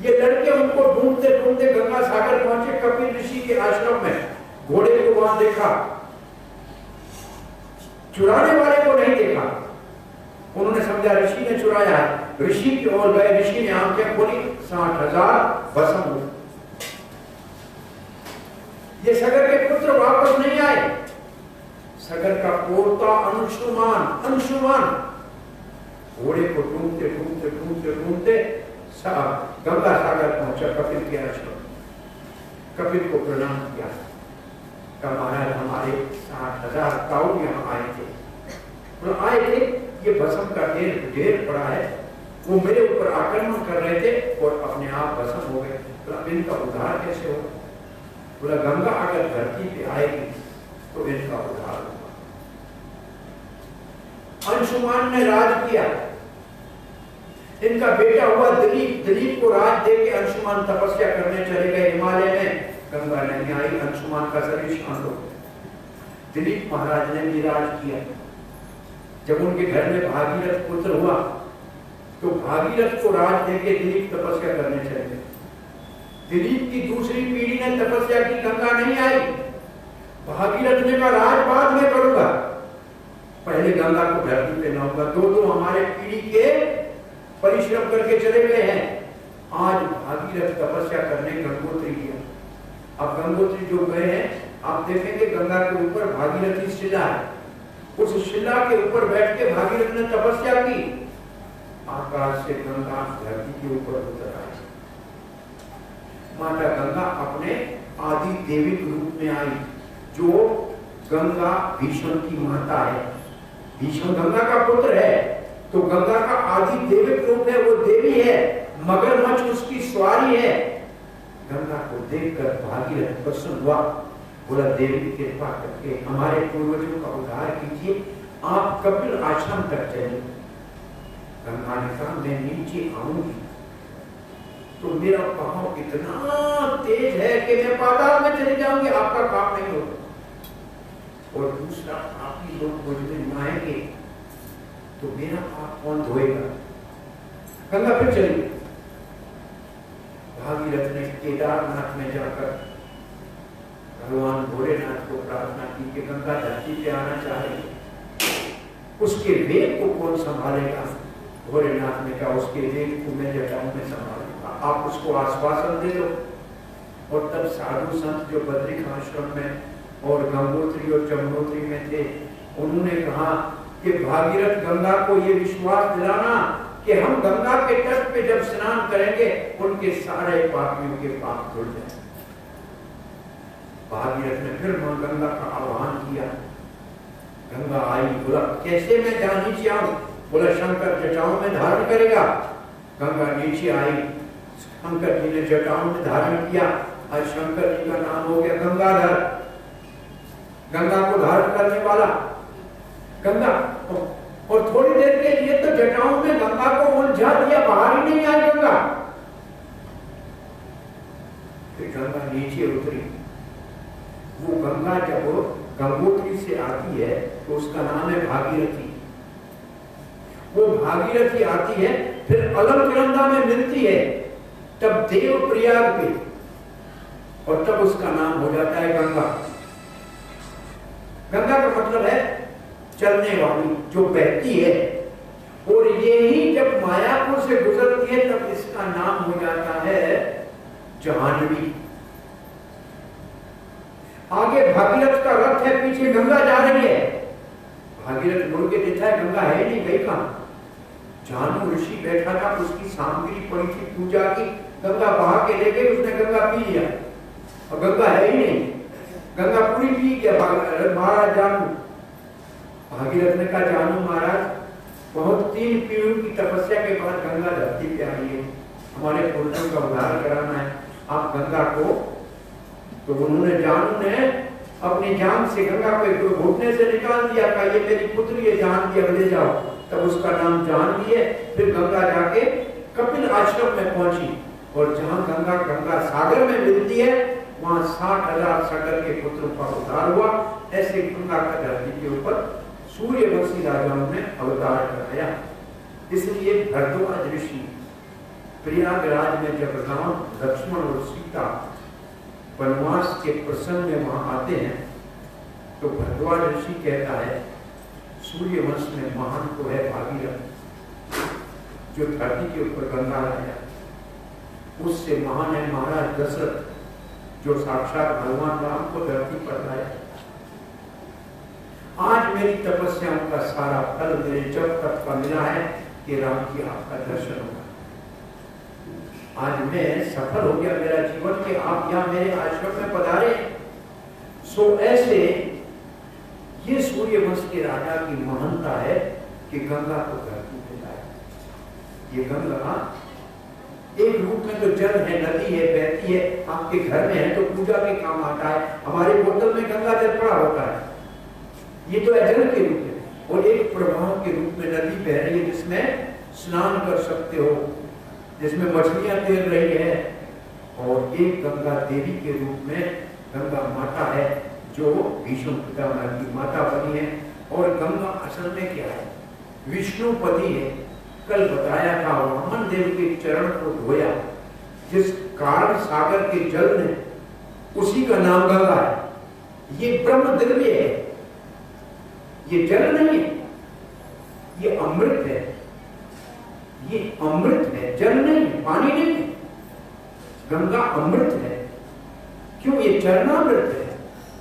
ये लड़के उनको ढूंढते ढूंढते गंगा सागर पहुंचे, कपिल ऋषि के आश्रम में। घोड़े को वहां देखा, चुराने वाले को नहीं देखा। उन्होंने समझा ऋषि ने चुराया है। ऋषि की ओर गए, ऋषि ने आंखें खोली, 60,000 भस्म हुए। ये सगर के पुत्र वापस नहीं आए। सगर का पोता अंशुमान घोड़े को ढूंढते ढूंढते ढूंढते ढूंढते गंगा सागर पहुंचा, कपिल के आश्रम। कपिल को प्रणाम किया, कहा महाराज हमारे 60,000 काऊ यहाँ आए थे। आए थे, ये भस्म का ढेर पड़ा है, वो मेरे ऊपर आक्रमण कर रहे थे और अपने आप भस्म हो गए। बोला इनका उद्धार कैसे होगा? बोला गंगा अगर धरती पे आएगी तो इनका उद्धार होगा। अंशुमान ने राज किया, इनका बेटा हुआ दिलीप। दिलीप को राज दे के अंशुमान तपस्या करने चले गए हिमालय में। गंगा नहीं आई, अंशुमान का शरीर शांत हो गया। दिलीप महाराज ने भी राज किया। जब उनके घर में भागीरथ पुत्र हुआ तो भागीरथ को राज देके दिलीप तपस्या करने चले गए। दिलीप की दूसरी पीढ़ी ने तपस्या की, गंगा नहीं आई। भागीरथ ने कहा राज बाद में करूंगा, पहले गंगा को धरती पे लाऊंगा। दो हमारे पीढ़ी के परिश्रम करके चले गए हैं। आज भागीरथ तपस्या करने गंगोत्री गया। अब गंगोत्री जो गए हैं, आप देखेंगे गंगा के ऊपर भागीरथी शिला है। उस शिला के ऊपर बैठ के भागीरथ ने तपस्या की। आकाश से गंगा धरती के ऊपर उतर आई। माता गंगा अपने आदि देविक रूप में आई, जो गंगा भीष्म की माता है। भीष्म गंगा का पुत्र है, तो गंगा का आदि देविक रूप है, वो देवी है। मगरमच्छ उसकी सवारी है। गंगा को देखकर भागीरथ प्रसन्न हुआ, बोला देवी की कृपा करके हमारे पूर्वजों का उद्धार कीजिए, आप कपिल आश्रम तक चले। गंगा ने कहा मैं नीचे आऊंगी तो मेरा पांव इतना तेज है कि मैं पाताल में चले जाऊंगी, आपका काम नहीं होगा। और दूसरा, आप ही लोग मुझ में नहाएंगे तो मेरा पाप कौन धोएगा? गंगा फिर चली। भागीरथ ने केदारनाथ में जाकर भगवान भोलेनाथ को प्रार्थना की कि गंगा धरती पे आना चाहेगी, उसके वेग को कौन संभालेगा? भोलेनाथ ने कहा उसके वेग को मैं जटाऊं में संभालूंगा, आप उसको आश्वासन दे दो। और तब साधु संत जो बद्रिक आश्रम में और गंगोत्री और जमुनोत्री में थे, उन्होंने कहा कि भागीरथ गंगा को ये विश्वास दिलाना कि हम गंगा के तट पे जब स्नान करेंगे उनके सारे पापियों के पाप धुल जाएंगे। भागीरथ ने फिर मां गंगा का आह्वान किया। गंगा आई, बोला कैसे मैं जहां नीचे आऊं? बोला शंकर जटाओं में धारण करेगा। गंगा नीचे आई, शंकर जी ने जटाओं में धारण किया। आज शंकर जी का नाम हो गया गंगाधर, गंगा को धारण करने वाला। गंगा और थोड़ी देर के लिए तो जटाओं में गंगा को उलझा दिया, बाहर ही नहीं आई गंगा। फिर गंगा नीचे उतरी। वो गंगा जब गंगोत्री से आती है तो उसका नाम है भागीरथी। वो भागीरथी आती है, फिर अलकनंदा में मिलती है, तब देव प्रयाग पे, और तब उसका नाम हो जाता है गंगा। गंगा का मतलब है चलने वाली, जो बहती है। और यही जब मायापुर से गुजरती है तब इसका नाम हो जाता है जाह्नवी। आगे भागीरथ का रथ है, पीछे गंगा जा रही है। भागीरथ मुड़ के देखता है गंगा है नहीं, गई कहां? जाह्नू ऋषि बैठा था, उसकी सामग्री पड़ी थी पूजा की, गंगा बहा के ले गई, उसने गंगा पी लिया और गंगा है ही नहीं, गंगा पूरी पी गया महाराज जाह्नू। भागीरथ ने कहा जाह्नू महाराज, बहुत 3 पीढ़ियों की तपस्या के बाद गंगा धरती पे आई है, हमारे पुरुषों का उद्धार कराना है, आप गंगा को। तो उन्होंने, जाह्नू ने अपनी जान से गंगा को घुटने से निकाल दिया, कहा ये मेरी पुत्री है, जाह्नवी, अब ले जाओ। तब उसका नाम जाह्नवी है। फिर गंगा जाके कपिल आश्रम में पहुंची और जहां गंगा गंगा सागर में मिलती है वहां 60,000 सागर के पुत्रों का उद्धार हुआ। ऐसे गंगा का धरती के ऊपर सूर्यवंशी राजाओं ने अवतार कराया। इसलिए भरद्वाज ऋषि प्रयागराज में जब राम, लक्ष्मण और सीता वनवास के प्रसंग में वहां आते हैं तो भरद्वाज ऋषि कहता है सूर्यवंश में महान तो है भागीरथ जो धरती के ऊपर गंगा लाया, उससे महान है महाराज दशरथ जो साक्षात भगवान राम को धरती पर लाया। आज मेरी तपस्याओं का सारा फल मेरे जब तक का मिला है कि राम की आपका दर्शन होगा। आज मैं सफल हो गया, मेरा जीवन के आप यहाँ मेरे आश्रम में पधारे। सो ऐसे ये सूर्यवंश के राजा की महानता है कि गंगा को धरती पे लाया। ये गंगा एक रूप में तो जल है, नदी है, बहती है, आपके घर में है तो पूजा के काम आता है। हमारे बोतल में गंगा जल पड़ा होता है, ये तो जल के रूप में, और एक प्रवाह के रूप में नदी बह रही है जिसमें स्नान कर सकते हो, जिसमें मछलियां तैर रही है। और एक गंगा देवी के रूप में गंगा माता है जो भीष्म पितामह की माता बनी है। और गंगा असल में क्या है? विष्णुपति है। कल बताया था वामन देव के चरण को धोया, जिस कारण सागर के जल ने, उसी का नाम गंगा है। ये ब्रह्म द्रव्य है, ये जल नहीं है, ये अमृत है, ये अमृत है, जल नहीं है, पानी नहीं है। गंगा अमृत है। क्यों? ये चरणामृत है,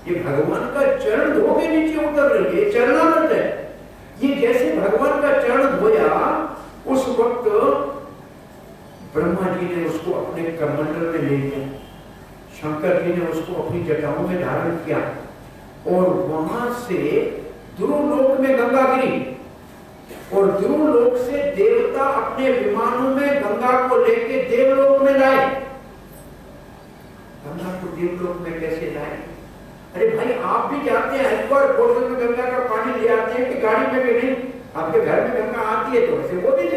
ये भगवान का चरण धो के नीचे उतर रही है, चरणामृत है। ये जैसे भगवान का चरण धोया, उस वक्त ब्रह्मा जी ने उसको अपने कमंडल में ले लिया, शंकर जी ने उसको अपनी जटाओं में धारण किया, और वहां से ध्रुवलोक में गंगा गिरी, और ध्रुवलोक से देवता अपने विमानों में गंगा को लेके देवलोक में लाए। गंगा को देवलोक में कैसे लाए? अरे भाई, आप भी जाते हैं एक बार बोतल में गंगा का पानी ले आते हैं कि गाड़ी में भी नहीं, आपके घर में गंगा आती है तो वैसे वो भी नहीं।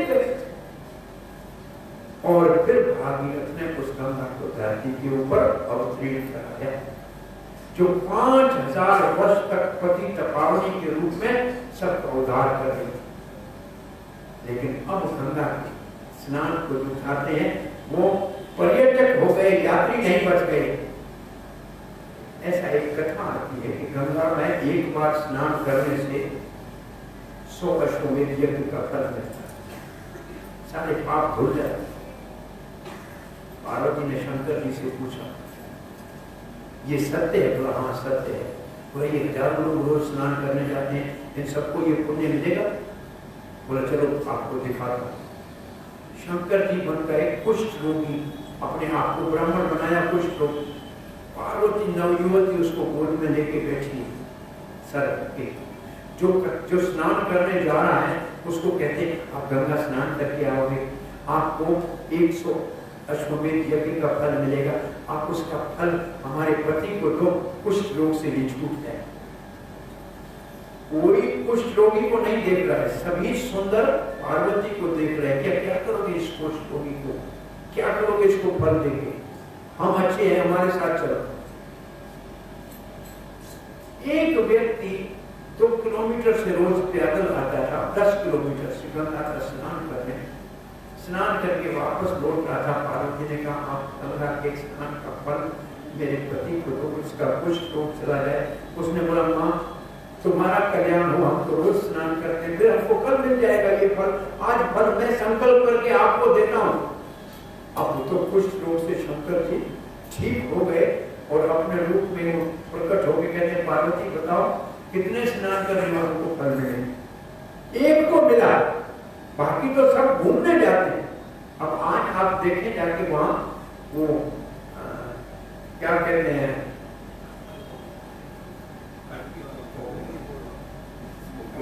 और फिर भागीरथ ने उस गंगा को धरती के ऊपर अवतीर्ण कराया, जो 5000 वर्ष तक पति तपावनी के रूप में सबका उद्धार कर रही। लेकिन अब गंगा के स्नान को जो खाते हैं वो पर्यटक हो गए, यात्री नहीं बच गए। ऐसा एक कथा आती है कि गंगा में एक बार स्नान करने से 100 अश्वमेध यज्ञ का फल मिलता है, सारे पाप धुल जाते। पार्वती ने शंकर जी से पूछा, ये सत्य है? बोला हाँ सत्य है। बोले ये 1000 लोग रोज स्नान करने जाते हैं, इन सबको ये पुण्य मिलेगा? बोला चलो आपको दिखाता हूं। शंकर जी बन गए कुष्ठ रोगी, अपने आप को ब्राह्मण बनाया कुष्ठ रोगी। पार्वती नवयुवती उसको गोद में लेके बैठी सर के, जो स्नान करने जा रहा है उसको कहते आप गंगा स्नान करके आओगे, आपको 100 अश्वमेध यज्ञ का फल मिलेगा, आप उसका फल हमारे पति को दो, कुष्ठ रोग से भी छूट जाए। कोई कुष्ठ रोगी को नहीं देख रहा है, सभी सुंदर पार्वती को देख रहे हैं। क्या क्या करोगे इस कुष्ठ रोगी को, क्या करोगे इसको फल देंगे, हम अच्छे हैं हमारे साथ चलो। एक व्यक्ति 2 किलोमीटर से रोज पैदल आता था, 10 किलोमीटर से गंगा का स्नान करने, स्नान करके वापस लौट रहा था। पार्वती ने कहा आप गंगा के स्नान का फल मेरे पति को दो, उसका कुष्ठ रोग चला जाए। उसने बोला माँ तुम्हारा कल्याण हो, हम तो रोज स्नान करते हैं, फिर हमको कल मिल जाएगा ये फल। आज फल मैं संकल्प करके आपको देता हूँ। अब तो कुष्ठ रोग से शंकर जी ठीक हो गए और अपने रूप में प्रकट हो गए। कहते पार्वती बताओ कितने स्नान करने वालों को फल मिले? एक को मिला, बाकी तो सब घूमने जाते हैं। अब आज आप देखें जाके वहां वो क्या कहते हैं,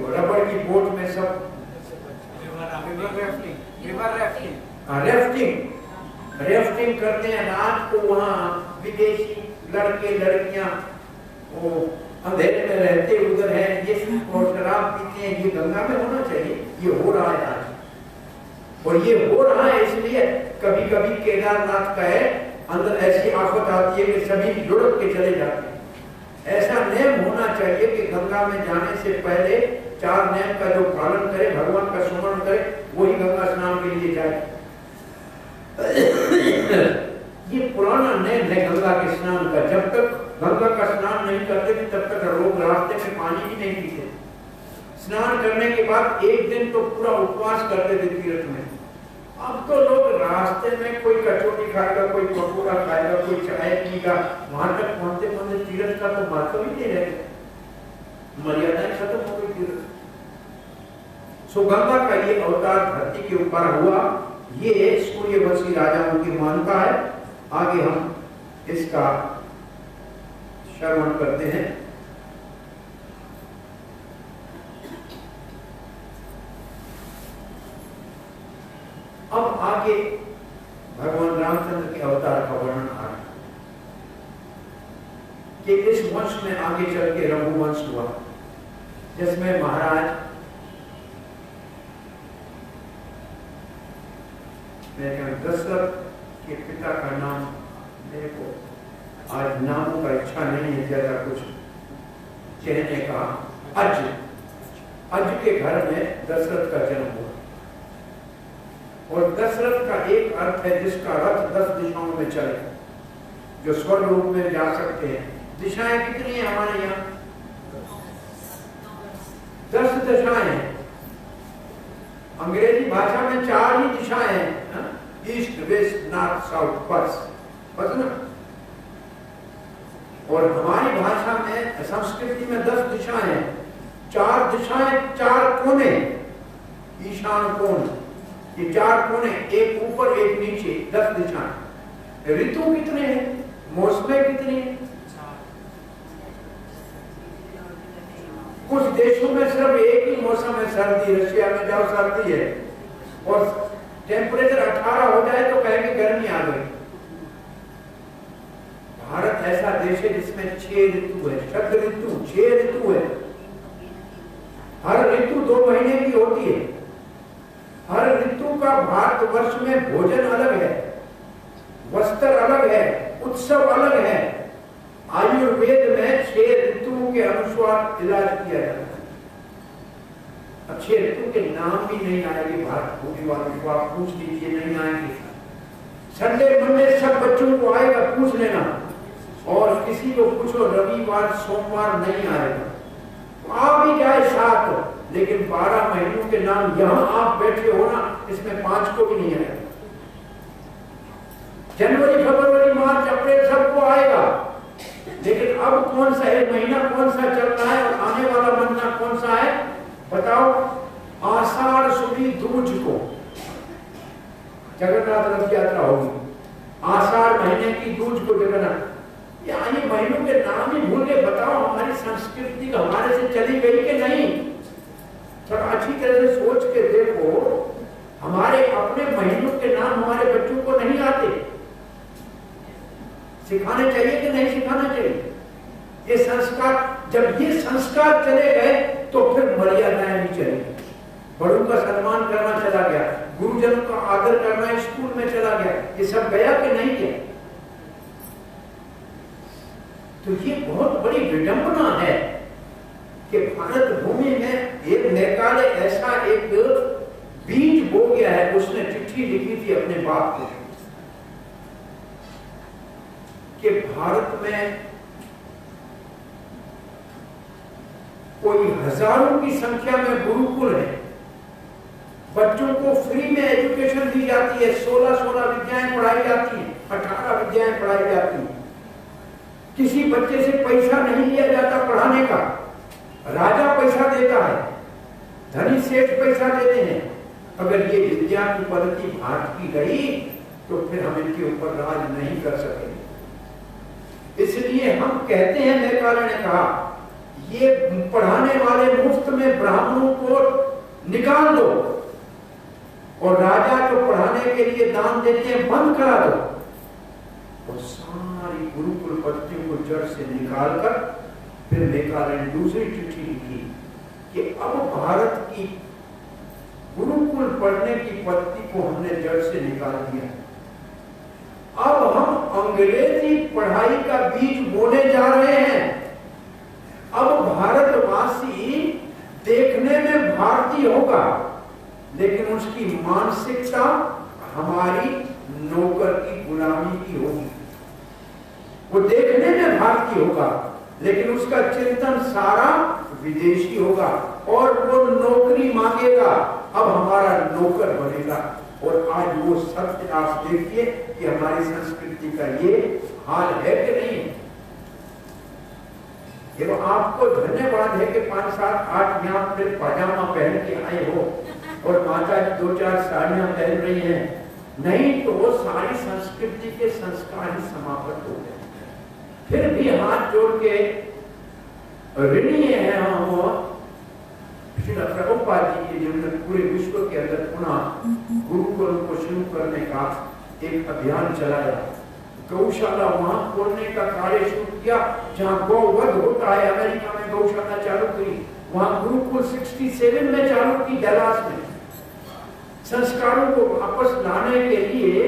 रबड़ की बोट में सब रेफ्टिंग करते हैं। रात को वहाँ विदेशी लड़के लड़कियां वो अंधेरे में रहते उधर है, ये और शराब पीते हैं। ये गंगा में होना चाहिए, ये हो रहा है आज। और ये हो रहा है इसलिए कभी कभी केदारनाथ का है अंदर ऐसी आफत आती है कि सभी लुढ़क के चले जाते हैं। ऐसा नियम होना चाहिए कि गंगा में जाने से पहले 4 नियम का जो पालन करे, भगवान का स्मरण करे, वही गंगा स्नान के लिए जाए। ये पुराना नियम है गंगा के स्नान का। जब तक गंगा का स्नान नहीं करते तब तक लोग रास्ते में पानी भी नहीं पीते। स्नान करने के बाद एक दिन तो पूरा उपवास करते थे तीर्थ में। अब तो लोग रास्ते में कोई कचौड़ी खाएगा, कोई पकौड़ा खाएगा, कोई चाय पीगा, वहां तक पहुंचते पहुंचते तीर्थ का तो महत्व ही नहीं रहे, मर्यादाएं खत्म हो गई तीर्थ। सो गंगा का ये अवतार धरती के ऊपर हुआ, ये सूर्यवंशी राजाओं की मान्यता है। आगे हम इसका श्रवण करते हैं। अब आगे भगवान रामचंद्र के अवतार का वर्णन आ रहा है कि इस वंश में आगे चल के रघुवंश हुआ, जिसमें महाराज दशरथ के पिता का नाम मेरे को आज नामों का इच्छा नहीं है ज्यादा कुछ कहने का। अज के घर में दशरथ का जन्म हुआ। और दशरथ का एक अर्थ है जिसका रथ 10 दिशाओं में चले, जो स्वर्ग रूप में जा सकते हैं। दिशाएं कितनी है हमारे यहाँ? 10 दिशाएं हैं। अंग्रेजी भाषा में 4 ही दिशाएं हैं, ईस्ट वेस्ट नॉर्थ साउथ बस ना। और हमारी भाषा में संस्कृति में 10 दिशाएं हैं। 4 दिशाएं, 4 कोने, ईशान कोण, ये 4 कोने, एक ऊपर एक नीचे, 10 दिशाएं। ऋतु कितने हैं? मौसमें कितनी है? कुछ देशों में सिर्फ एक ही मौसम है, सर्दी। रशिया में जाओ सर्दी है, और टेम्परेचर 18 हो जाए तो कहेंगे गर्मी आ गई। भारत ऐसा देश है जिसमें 6 ऋतु है, शब्द ऋतु 6 ऋतु है। हर ऋतु 2 महीने की होती है। हर ऋतु का भारतवर्ष में भोजन अलग है, वस्त्र अलग है, उत्सव अलग है। आयुर्वेद में 6 ऋतुओं के अनुसार इलाज किया जाता है। अब 6 ऋतु के नाम भी नहीं आएंगे भारत भूमि वालों को, आप पूछ लीजिए, नहीं आएंगे। संडे मंडे सब बच्चों को आएगा, पूछ लेना। और किसी को पूछो रविवार सोमवार नहीं आएगा। आ भी जाए 7, लेकिन 12 महीनों के नाम यहां आप बैठे हो ना, इसमें 5 को भी नहीं आएगा। जनवरी फरवरी मार्च अप्रैल सबको आएगा, लेकिन अब कौन सा है महीना, कौन सा चल रहा है और आने वाला महीना कौन सा है बताओ? आषाढ़ सुदी दूज को जगन्नाथ रथ यात्रा होगी। आषाढ़ महीने की दूज को जगन्नाथ, यानी महीनों के नाम ही भूल गए। बताओ हमारी संस्कृति हमारे से चली गई कि नहीं? थोड़ा अच्छी तरह से सोच के देखो, हमारे अपने महीनों के नाम हमारे बच्चों को नहीं आते। सिखाने चाहिए कि नहीं सिखाना चाहिए? ये संस्कार, जब ये संस्कार चले गए तो फिर मर्यादाएं भी चली। बड़ों का सम्मान करना चला गया, गुरुजनों का आदर करना स्कूल में चला गया। ये सब गया कि नहीं गया? तो ये बहुत बड़ी विडंबना है कि भारत भूमि में एक नेकाले ऐसा एक बीज बो गया है। उसने चिट्ठी लिखी थी अपने बाप को कि भारत में कोई हजारों की संख्या में गुरुकुल है, बच्चों को फ्री में एजुकेशन दी जाती है, 16 विद्याएं पढ़ाई जाती हैं, 18 विद्याएं पढ़ाई जाती हैं। किसी बच्चे से पैसा नहीं लिया जाता पढ़ाने का, राजा पैसा देता है, धनी सेठ पैसा देते हैं। अगर ये विद्या की पद्धति भारत की रही तो फिर हम इनके ऊपर राज नहीं कर सकेंगे। इसलिए हम कहते हैं, मैकाले ने कहा, ये पढ़ाने वाले मुफ्त में ब्राह्मणों को निकाल दो और राजा जो पढ़ाने के लिए दान देते हैं बंद करा दो, और सारी गुरुकुल पद्धतियों को जड़ से निकालकर फिर मैकाले ने दूसरी चिट्ठी लिखी कि अब भारत की गुरुकुल पढ़ने की पद्धति को हमने जड़ से निकाल दिया। अब हम अंग्रेजी पढ़ाई का बीज बोने जा रहे हैं। अब भारतवासी देखने में भारतीय होगा, लेकिन उसकी मानसिकता हमारी नौकर की गुलामी की होगी। वो देखने में भारतीय होगा, लेकिन उसका चिंतन सारा विदेशी होगा और वो नौकरी मांगेगा, अब हमारा नौकर बनेगा। और आज वो सत्य आप देखिए कि हमारी संस्कृति का ये हाल है कि नहीं। ये आपको धन्यवाद है कि 5, 7, 8 यहाँ फिर पाजामा पहन के आए हो और माता 2-4 साड़ियां पहन रही हैं, नहीं तो वो सारी संस्कृति के संस्कार ही समाप्त हो गए। फिर भी हाथ जोड़ के ऋणी है हम श्री प्रभुपाद जी के, जिन्होंने पूरे विश्व के अंदर पुनः गुरुकुलों को शुरू करने का एक अभियान चलाया, गौशाला वहां खोलने का कार्य शुरू किया जहां गौवध होता है। अमेरिका में गौशाला चालू करी, वहां गुरुकुल 67 में चालू की, डलास में। संस्कारों को वापस लाने के लिए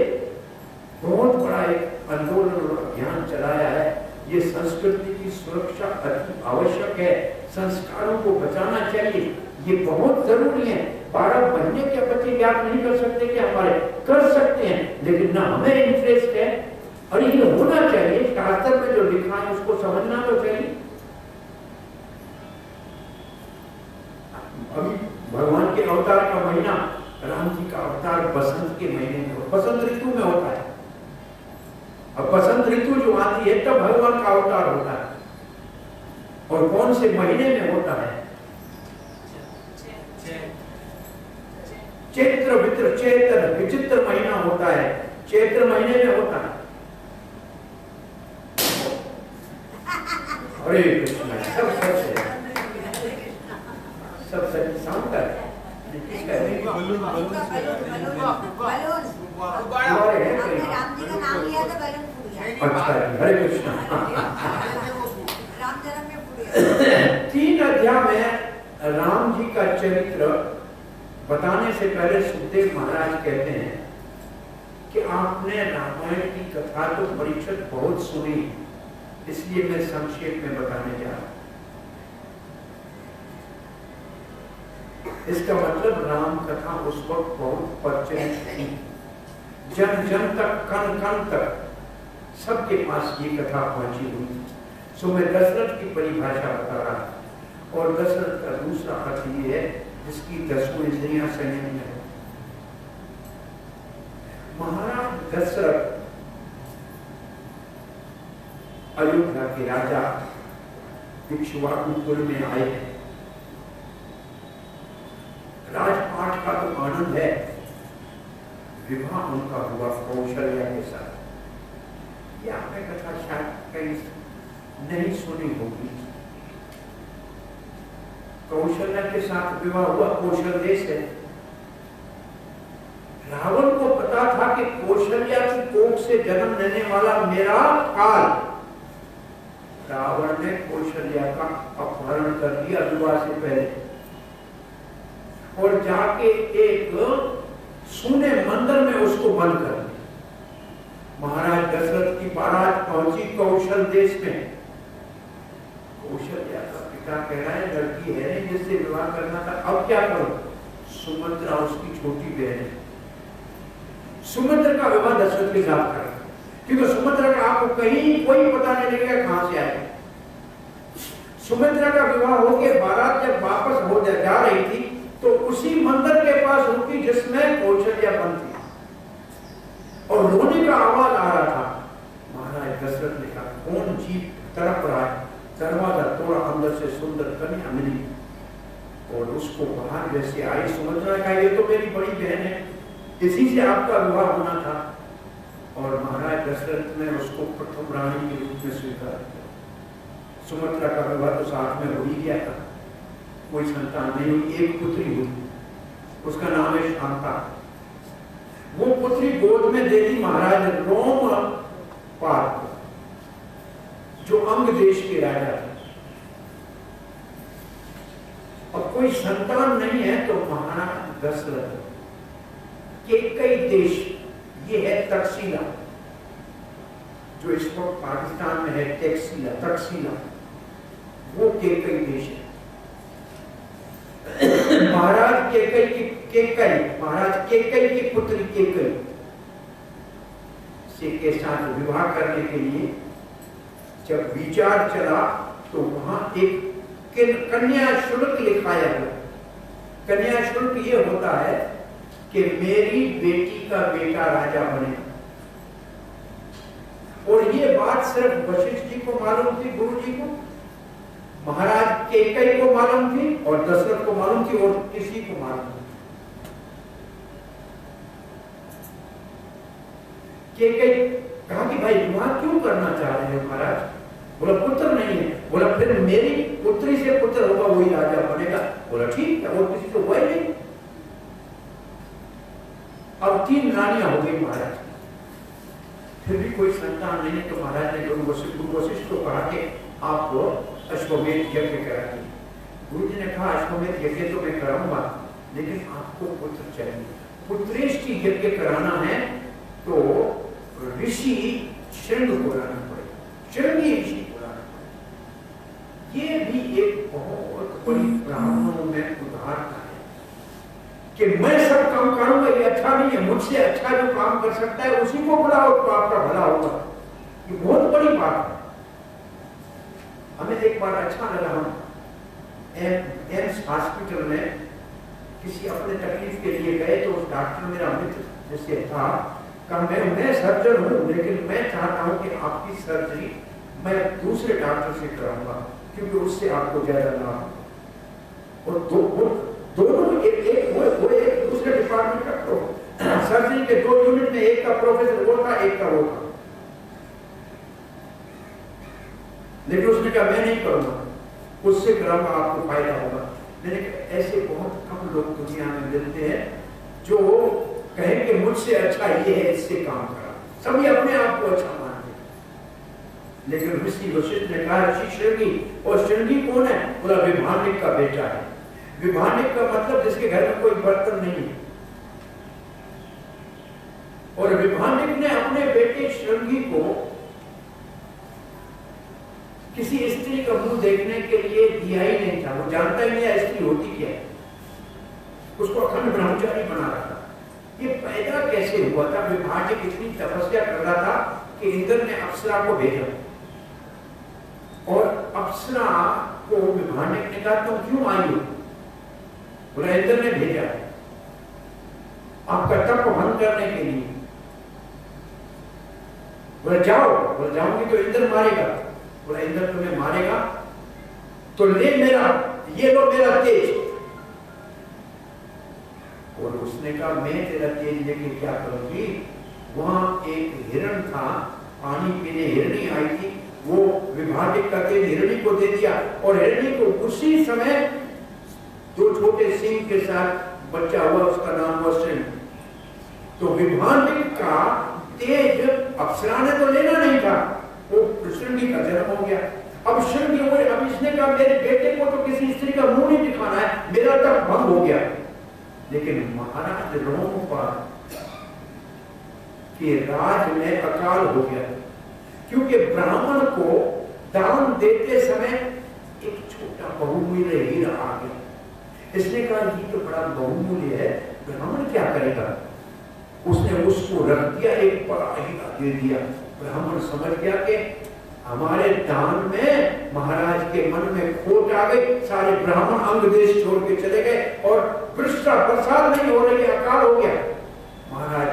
बहुत बड़ा एक आंदोलन और अभियान चलाया है। ये संस्कृति की सुरक्षा अति आवश्यक है, संस्कारों को बचाना चाहिए, ये बहुत जरूरी है। 12 महीने के बच्चे क्या नहीं कर सकते कि हमारे कर सकते हैं, लेकिन ना हमें इंटरेस्ट है। और ये होना चाहिए, शास्त्र में जो लिखा है उसको समझना तो चाहिए। अभी भगवान के अवतार का महीना, राम जी का अवतार बसंत के महीने में, बसंत ऋतु में होता है। अब बसंत ऋतु जो आती है तब भगवान का अवतार होता है। और कौन से महीने में होता है? चैत्र वित्र चैत्र विचित्र महीना होता है, चैत्र महीने में होता है। हरे कृष्ण, सब सच है, सब सच। शांत है, हरे कृष्ण। 3 अध्याय में राम जी का चरित्र बताने से पहले सुखदेव महाराज कहते हैं कि आपने रामायण की कथा तो परीक्षित बहुत सुनी, इसलिए मैं संक्षेप में बताने जा रहा हूं। इसका मतलब राम कथा उस वक्त बहुत प्रचलित थी, जन जन तक, कण कण तक सबके पास ये कथा पहुंची हुई। सो मैं दशरथ की परिभाषा बता रहा हूं, और दशरथ का दूसरा अर्थ ये है जिसकी 10 इंद्रियां संयम में है। महाराज दशरथ अयोध्या के राजा इक्ष्वाकु कुल में आए हैं। राजपाट का तो आनंद है, विवाह उनका हुआ कौशल्या के साथ। ये आपने कथा शायद कहीं नहीं सुनी होगी। कौशल्या के साथ विवाह हुआ, कौशल देश है। रावण को पता था कि कौशल्या की कोख से जन्म लेने वाला मेरा काल। रावण ने कौशल्या का अपहरण कर दिया विवाह से पहले, और जाके एक सोने मंदिर में उसको बंद कर दिया। महाराज दशरथ की बारात पहुंची कौशल देश में। कौशल्या का पिता कह रहा है लड़की है नहीं जिससे विवाह करना था, अब क्या करो? सुमित्रा उसकी छोटी बहन है, सुमित्रा का विवाह दशरथ के साथ करा, क्योंकि सुमित्रा का आपको कहीं कोई पता नहीं लगेगा कहां से आए। सुमित्रा का विवाह होके बारात जब वापस हो जा रही थी तो उसी मंदिर के पास रुकी जिसमें कौशल्या बंद थी और रोने का आवाज आ रहा था। महाराज दशरथ ने कहा कौन जीप तड़प रहा है। दरवाजा तोड़ा, अंदर से सुंदर कन्या मिली और उसको बाहर जैसे आई सुमित्रा ने कहा ये तो मेरी बड़ी बहन है, इसी से आपका विवाह होना था। और महाराज दशरथ ने उसको प्रथम रानी के रूप में स्वीकार किया। सुमित्रा का विवाह तो साथ में हो ही गया था, कोई संतान नहीं हुई, एक पुत्री हुई, उसका नाम है शांता। वो पुत्री गोद में दे दी महाराज रोमपाद को, जो अंग देश के राजा थे। अब कोई संतान नहीं है तो महाराज दशरथ के कई देश, ये है तक्षशिला जो इस वक्त पाकिस्तान में है, तक्षशिला वो केकई देश है। महाराज केकई की पुत्री केकई से के साथ विवाह करने के लिए जब विचार चला तो वहां एक कन्या शुल्क लिखाया गया। कन्या शुल्क ये होता है कि मेरी बेटी का बेटा राजा बने। और ये बात सिर्फ वशिष्ठ जी को मालूम थी, गुरु जी को, महाराज केकई को मालूम थी और दशरथ को मालूम थी और किसी को मालूम नहीं। केकई कहा कि भाई विवाह क्यों करना चाह रहे हो महाराज? बोला पुत्र नहीं है। बोला फिर मेरी पुत्री से पुत्र होगा वही राजा बनेगा। बोला ठीक है, वो किसी को हुआ ही नहीं। अब 3 रानियां हो गई महाराज, फिर भी कोई संतान नहीं। तो महाराज ने गुरु वशिष्ठ को कहा कि आप अश्वमेध यज्ञ कराइए। गुरु जी ने कहा अश्वमेध यज्ञ तो मैं कराऊंगा, लेकिन आपको पुत्र चाहिए, पुत्रेष्टि यज्ञ कराना है तो ऋषि शृंग को लाना पड़ेगा, शृंगी ऋषि को लाना पड़ेगा। ये भी एक बहुत बड़ी ब्राह्मणों में उदारता है कि मैं सब काम करूंगा, ये अच्छा नहीं है, मुझसे अच्छा जो काम कर सकता है उसी को बुलाओ तो आपका भला होगा। ये बहुत बड़ी बात है। हमें एक बार अच्छा लगा, हम एम्स हॉस्पिटल में किसी अपने तकलीफ के लिए गए तो उस डॉक्टर मेरा मित्र जैसे था, कहा मैं सर्जन हूँ लेकिन मैं चाहता हूँ कि आपकी सर्जरी मैं दूसरे डॉक्टर से कराऊंगा क्योंकि उससे आपको ज्यादा लाभ। और दोनों एक दूसरे डिपार्टमेंट का सर्जरी के 2 यूनिट में, एक का प्रोफेसर वो था, एक का वो था, लेकिन उसने कहा मैं नहीं करूंगा, उससे कराऊंगा, आपको फायदा होगा। मैंने कहा ऐसे बहुत कम लोग दुनिया में मिलते हैं जो कहें कि मुझसे अच्छा ये है, इससे काम करा। सभी अपने आप को अच्छा मानते हैं। लेकिन ऋषि वशिष्ठ ने कहा ऋषि शृंगी, और शृंगी कौन है? बोला विभानिक का बेटा है। विभानिक का मतलब जिसके घर में कोई बर्तन नहीं है। और विभानिक ने अपने बेटे शृंगी को किसी स्त्री का मुंह देखने के लिए दिया ही नहीं था। वो जानता ही नहीं स्त्री होती क्या है, उसको अखंड ब्रह्मचारी बना रहा था। ये पैदा कैसे हुआ था? विभानिक इतनी तपस्या कर रहा था कि इंद्र ने अप्सरा को भेजा और अप्सरा को विभानिक ने कहा तुम क्यों आई हो? बोला इंद्र ने भेजा आपका तप भंग करने के लिए। बोला जाओ। बोला जाऊंगी तो इंद्र मारेगा। बोला इंद्र तुम्हें मारेगा तो ले मेरा, ये लो मेरा तेज। और उसने कहा मैं तेरा तेज लेके क्या करूंगी? वहां एक हिरण था, पानी पीने हिरणी आई थी, वो विभाजिक का तेज हिरणी को दे दिया और हिरणी को उसी समय 2 छोटे सिंह के साथ बच्चा हुआ, उसका नाम हुआ सिंह। तो विभाजिक का तेज अप्सरा ने तो लेना नहीं था, वो शृंगी का जन्म हो गया। अब शृंगी हुए, अब इसने कहा मेरे बेटे को तो किसी स्त्री का मुंह नहीं दिखाना है, मेरा तप भंग हो गया। लेकिन महाराज रोमपाद के राज में अकाल हो गया क्योंकि ब्राह्मण को दान देते समय एक छोटा बहुमूल्य हीरा आ गया। इसने कहा ये तो बड़ा बहुमूल्य है, ब्राह्मण क्या करेगा? उसने उसको रख दिया, एक बड़ा हीरा दे दिया। ब्राह्मण समझ गया कि हमारे दान में महाराज के के मन में खोट आ गई, सारे ब्राह्मण अंग देश छोड़ के चले गए और वर्षा बरसात नहीं हो रही, अकाल हो गया। महाराज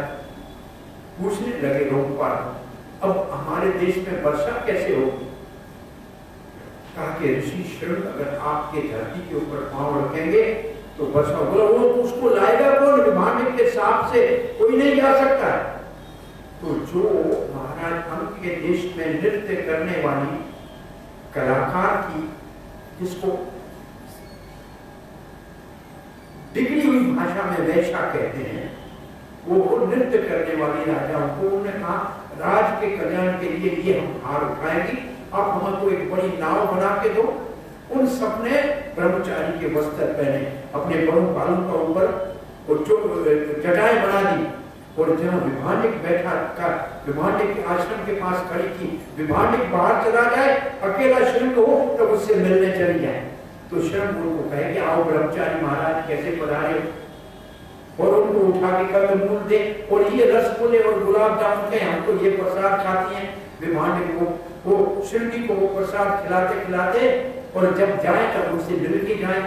पूछने लगे लोकपाल, अब हमारे देश में वर्षा कैसे होगी? कहा कि ऋषि शृंग अगर आपके धरती के ऊपर पांव रखेंगे तो वर्षा होगा। वो उसको लाएगा कौन? विभांडिक के सांप से कोई नहीं जा सकता है। तो जो महाराज अंक के देश में नृत्य करने वाली कलाकार थी, जिसको बिगड़ी हुई भाषा में वैश्या कहते हैं, वो नृत्य करने वाली राजाओं को उन्होंने कहा, राज के कल्याण के लिए ये हम भार उठाएंगे, आप हमको एक बड़ी नाव बना के दो। उन सबने ब्रह्मचारी के वस्त्र पहने, अपने बड़ों बालों का ऊपर जटाएं बना दी, और जहाँ विभांडिक बैठा का, विभांडिक के आश्रम के पास खड़ी थी, विभांडिक बाहर चला जाए, अकेला शृंग हो तब उससे मिलने चली जाए। तो शृंग उनको कहे कि आओ ब्रह्मचारी महाराज कैसे पधारे, और उनको उठा के कल मूल दे, और ये रसगुल्ले और गुलाब जामुन के हमको ये प्रसाद खाती हैं। विभांडिक को वो शृंगी को वो प्रसाद खिलाते खिलाते, और जब जाए तब उनसे मिल के जाए।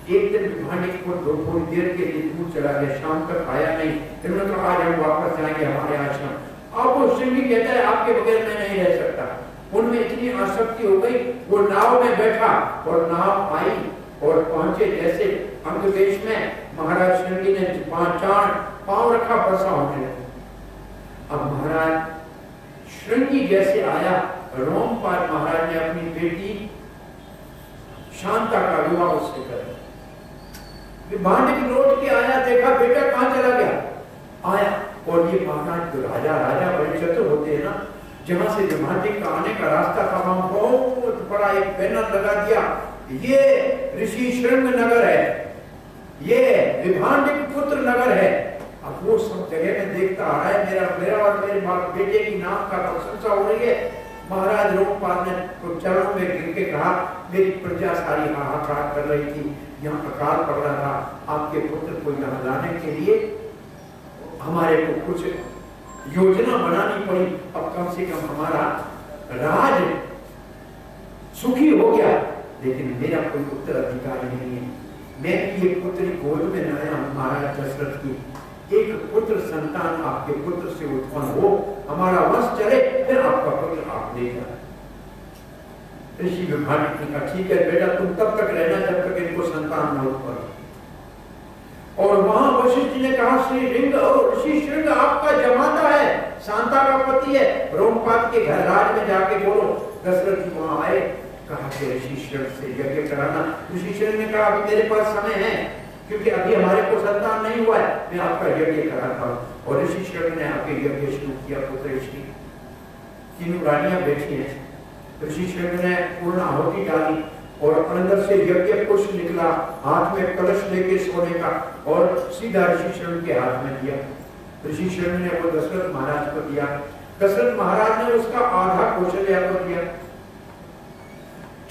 एक दिन विभांडिक को थोड़ी देर के लिए दूर चला गया, शाम तक आया नहीं। इन्होंने कहा आज हम वापस जाएंगे हमारे आश्रम। अब वो शृंगी कहता है आपके बगैर मैं नहीं रह सकता। उनमें इतनी आसक्ति हो गई, वो नाव में बैठा और नाव आई और पहुंचे जैसे अंग देश में, महाराज शृंगी ने पांव रखा, वर्षा होने लगी। अब महाराज शृंगी जैसे आया, रोमपाल महाराज ने अपनी बेटी शांता का विवाह उससे कर दिया। विभांडिक लौट के आया, देखा बेटा कहां चला गया, आया, और ये महाराज तो राजा बड़े चतुर होते हैं ना, जहां से विभांडिक का आने का रास्ता था वहां बहुत बड़ा एक बैनर लगा दिया, ये ऋषि शृंग नगर है, ये विभांडिक पुत्र नगर है। अब वो सब जगह में देखता आ रहा है, मेरा और मेरे बेटे की नाम का प्रशंसा हो रही है। महाराज रोमपाल ने तो चरणों में गिर के कहा, मेरी प्रजा सारी हाहाकार कर रही थी, यहाँ अकाल पड़ रहा था, आपके पुत्र को यहाँ लाने के लिए हमारे को कुछ योजना बनानी पड़ी। अब कम से कम हमारा राज सुखी हो गया, लेकिन मेरा कोई उत्तराधिकारी नहीं है। मैं ये पुत्री गोद में लाया हूँ महाराज दशरथ की, एक पुत्र संतान आपके पुत्र से उत्पन्न हो, हमारा वंश चले, फिर आपका पुत्र आप ले जाए। ऋषि विभांडिक ने कहा ठीक है बेटा, तुम तब तक रहना जब तक इनको संतान न उत्पन्न। और वहां वशिष्ठ जी ने कहा श्री रिंग और ऋषि श्रृंग आपका जमाता है, शांता का पति है, रोमपाल के घर राज में जाके बोलो। दशरथ जी वहां आए, कहा कि ऋषि श्रृंग से यज्ञ कराना। ऋषि श्रृंग ने कहा अभी मेरे पास समय है, क्योंकि अभी हमारे को संतान नहीं हुआ है, मैं आपका यज्ञ कराता हूँ। और ऋषि शृंग ने आके यज्ञ शुरू किया। पुत्र ऋषि तीनों रानियां बैठी हैं, ऋषि शृंग ने पूर्ण आहुति डाली और अंदर से यज्ञ पुष्प निकला, हाथ में कलश लेके सोने का, और सीधा ऋषि शृंग के हाथ में दिया। ऋषि शृंग ने वो दशरथ महाराज को दिया। दशरथ महाराज ने उसका आधा कौशल्या को दिया,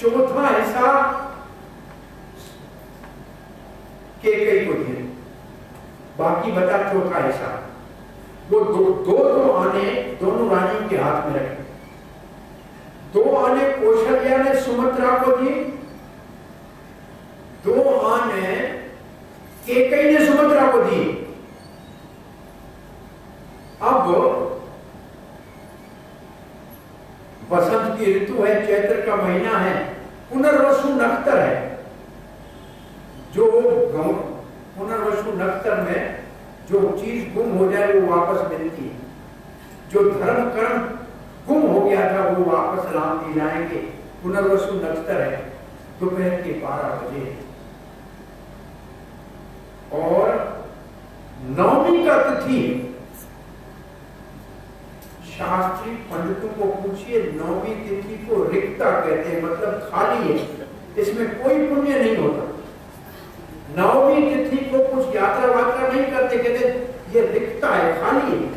चौथा हिस्सा केकई को दिए, बाकी बचा चौथा हिस्सा। वो दो आने दोनों रानियों के हाथ में रखे। 2 आने कौशल्या ने सुमित्रा को दी, 2 आने केकई ने सुमित्रा को दी। अब बसंत की ऋतु है, चैत्र का महीना है, पुनर्वसु नक्षत्र है। जो पुनर्वसु नक्षत्र में जो चीज गुम हो जाए वो वापस मिलती है, जो धर्म कर्म गुम हो गया था वो वापस राम जी लाएंगे। पुनर्वसु नक्षत्र है, दोपहर के 12 बजे, और नवमी का तिथि। शास्त्री पंडितों को पूछिए, नवमी तिथि को रिक्ता कहते हैं, मतलब खाली है, इसमें कोई पुण्य नहीं होता। नवमी तिथि को कुछ यात्रा वात्रा नहीं करते, कहते ये रिक्ता है, खाली है।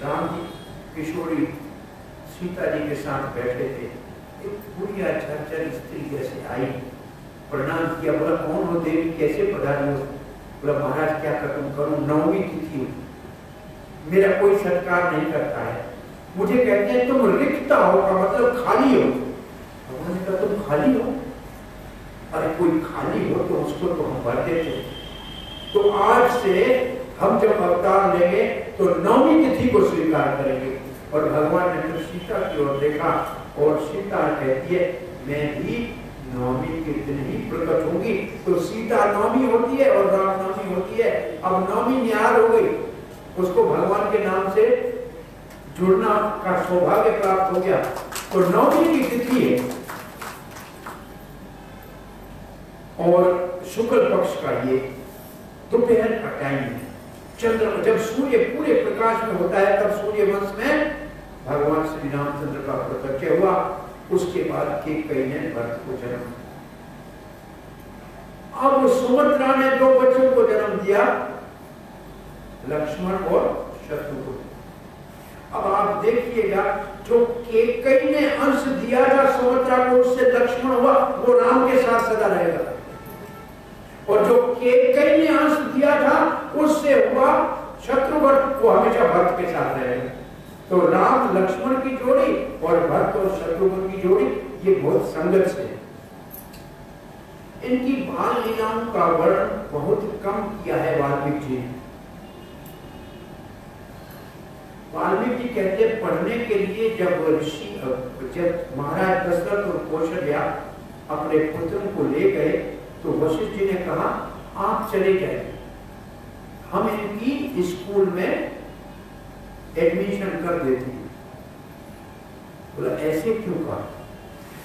राम जी किशोरी सीता जी के साथ बैठे थे, एक बुढ़िया झरझर स्त्री जैसे आई, प्रणाम किया, बोला कौन हो देवी, कैसे पधारी हो? बोला महाराज क्या करूं, नवमी तिथि मेरा कोई सत्कार नहीं करता है, मुझे कहते हैं तुम रिक्ता हो, का मतलब खाली हो। उन्होंने खाली हो, अरे कोई खाली हो तो उसको तो हम भर देते। तो आज से हम जब अवतार लेंगे तो 9वीं तिथि को स्वीकार करेंगे। और भगवान ने फिर सीता की ओर देखा और सीता कहती है मैं भी 9वीं के दिन ही प्रकट होंगी। तो सीता 9वीं होती है और राम 9वीं होती है। अब 9वीं न्यार हो गई, उसको भगवान के नाम से जुड़ना का सौभाग्य प्राप्त हो गया। तो 9वीं की तिथि है और शुक्ल पक्ष का ये दोपहर का टाइम है। चंद्र जब सूर्य पूरे प्रकाश में होता है तब सूर्य वंश में भगवान श्री रामचंद्र का प्रकट हुआ। उसके बाद कैकेयी ने भरत को जन्म। अब सुमित्रा ने 2 बच्चों को जन्म दिया, लक्ष्मण और शत्रुघ्न। अब आप देखिएगा जो कैकेयी ने अंश दिया था सुमित्रा को, उससे लक्ष्मण हुआ, वो राम के साथ सदा रहेगा। और जो कैकेयी ने अंश दिया था उससे हुआ शत्रुघ्न, वो हमेशा भरत के साथ रहेगा। तो राम लक्ष्मण की जोड़ी और भरत और शत्रुघ्न की जोड़ी ये बहुत संगत से है। इनकी बाल लीलाओं का वर्णन बहुत कम किया है वाल्मीकि जी। वाल्मीकि कहते पढ़ने के लिए जब महाराज दशरथ और कौशल्या अपने पुत्रों को ले गए तो वशिष्ठ जी ने कहा आप चले जाइए, हम इनकी स्कूल में एडमिशन कर देते हैं। बोला ऐसे क्यों कहा?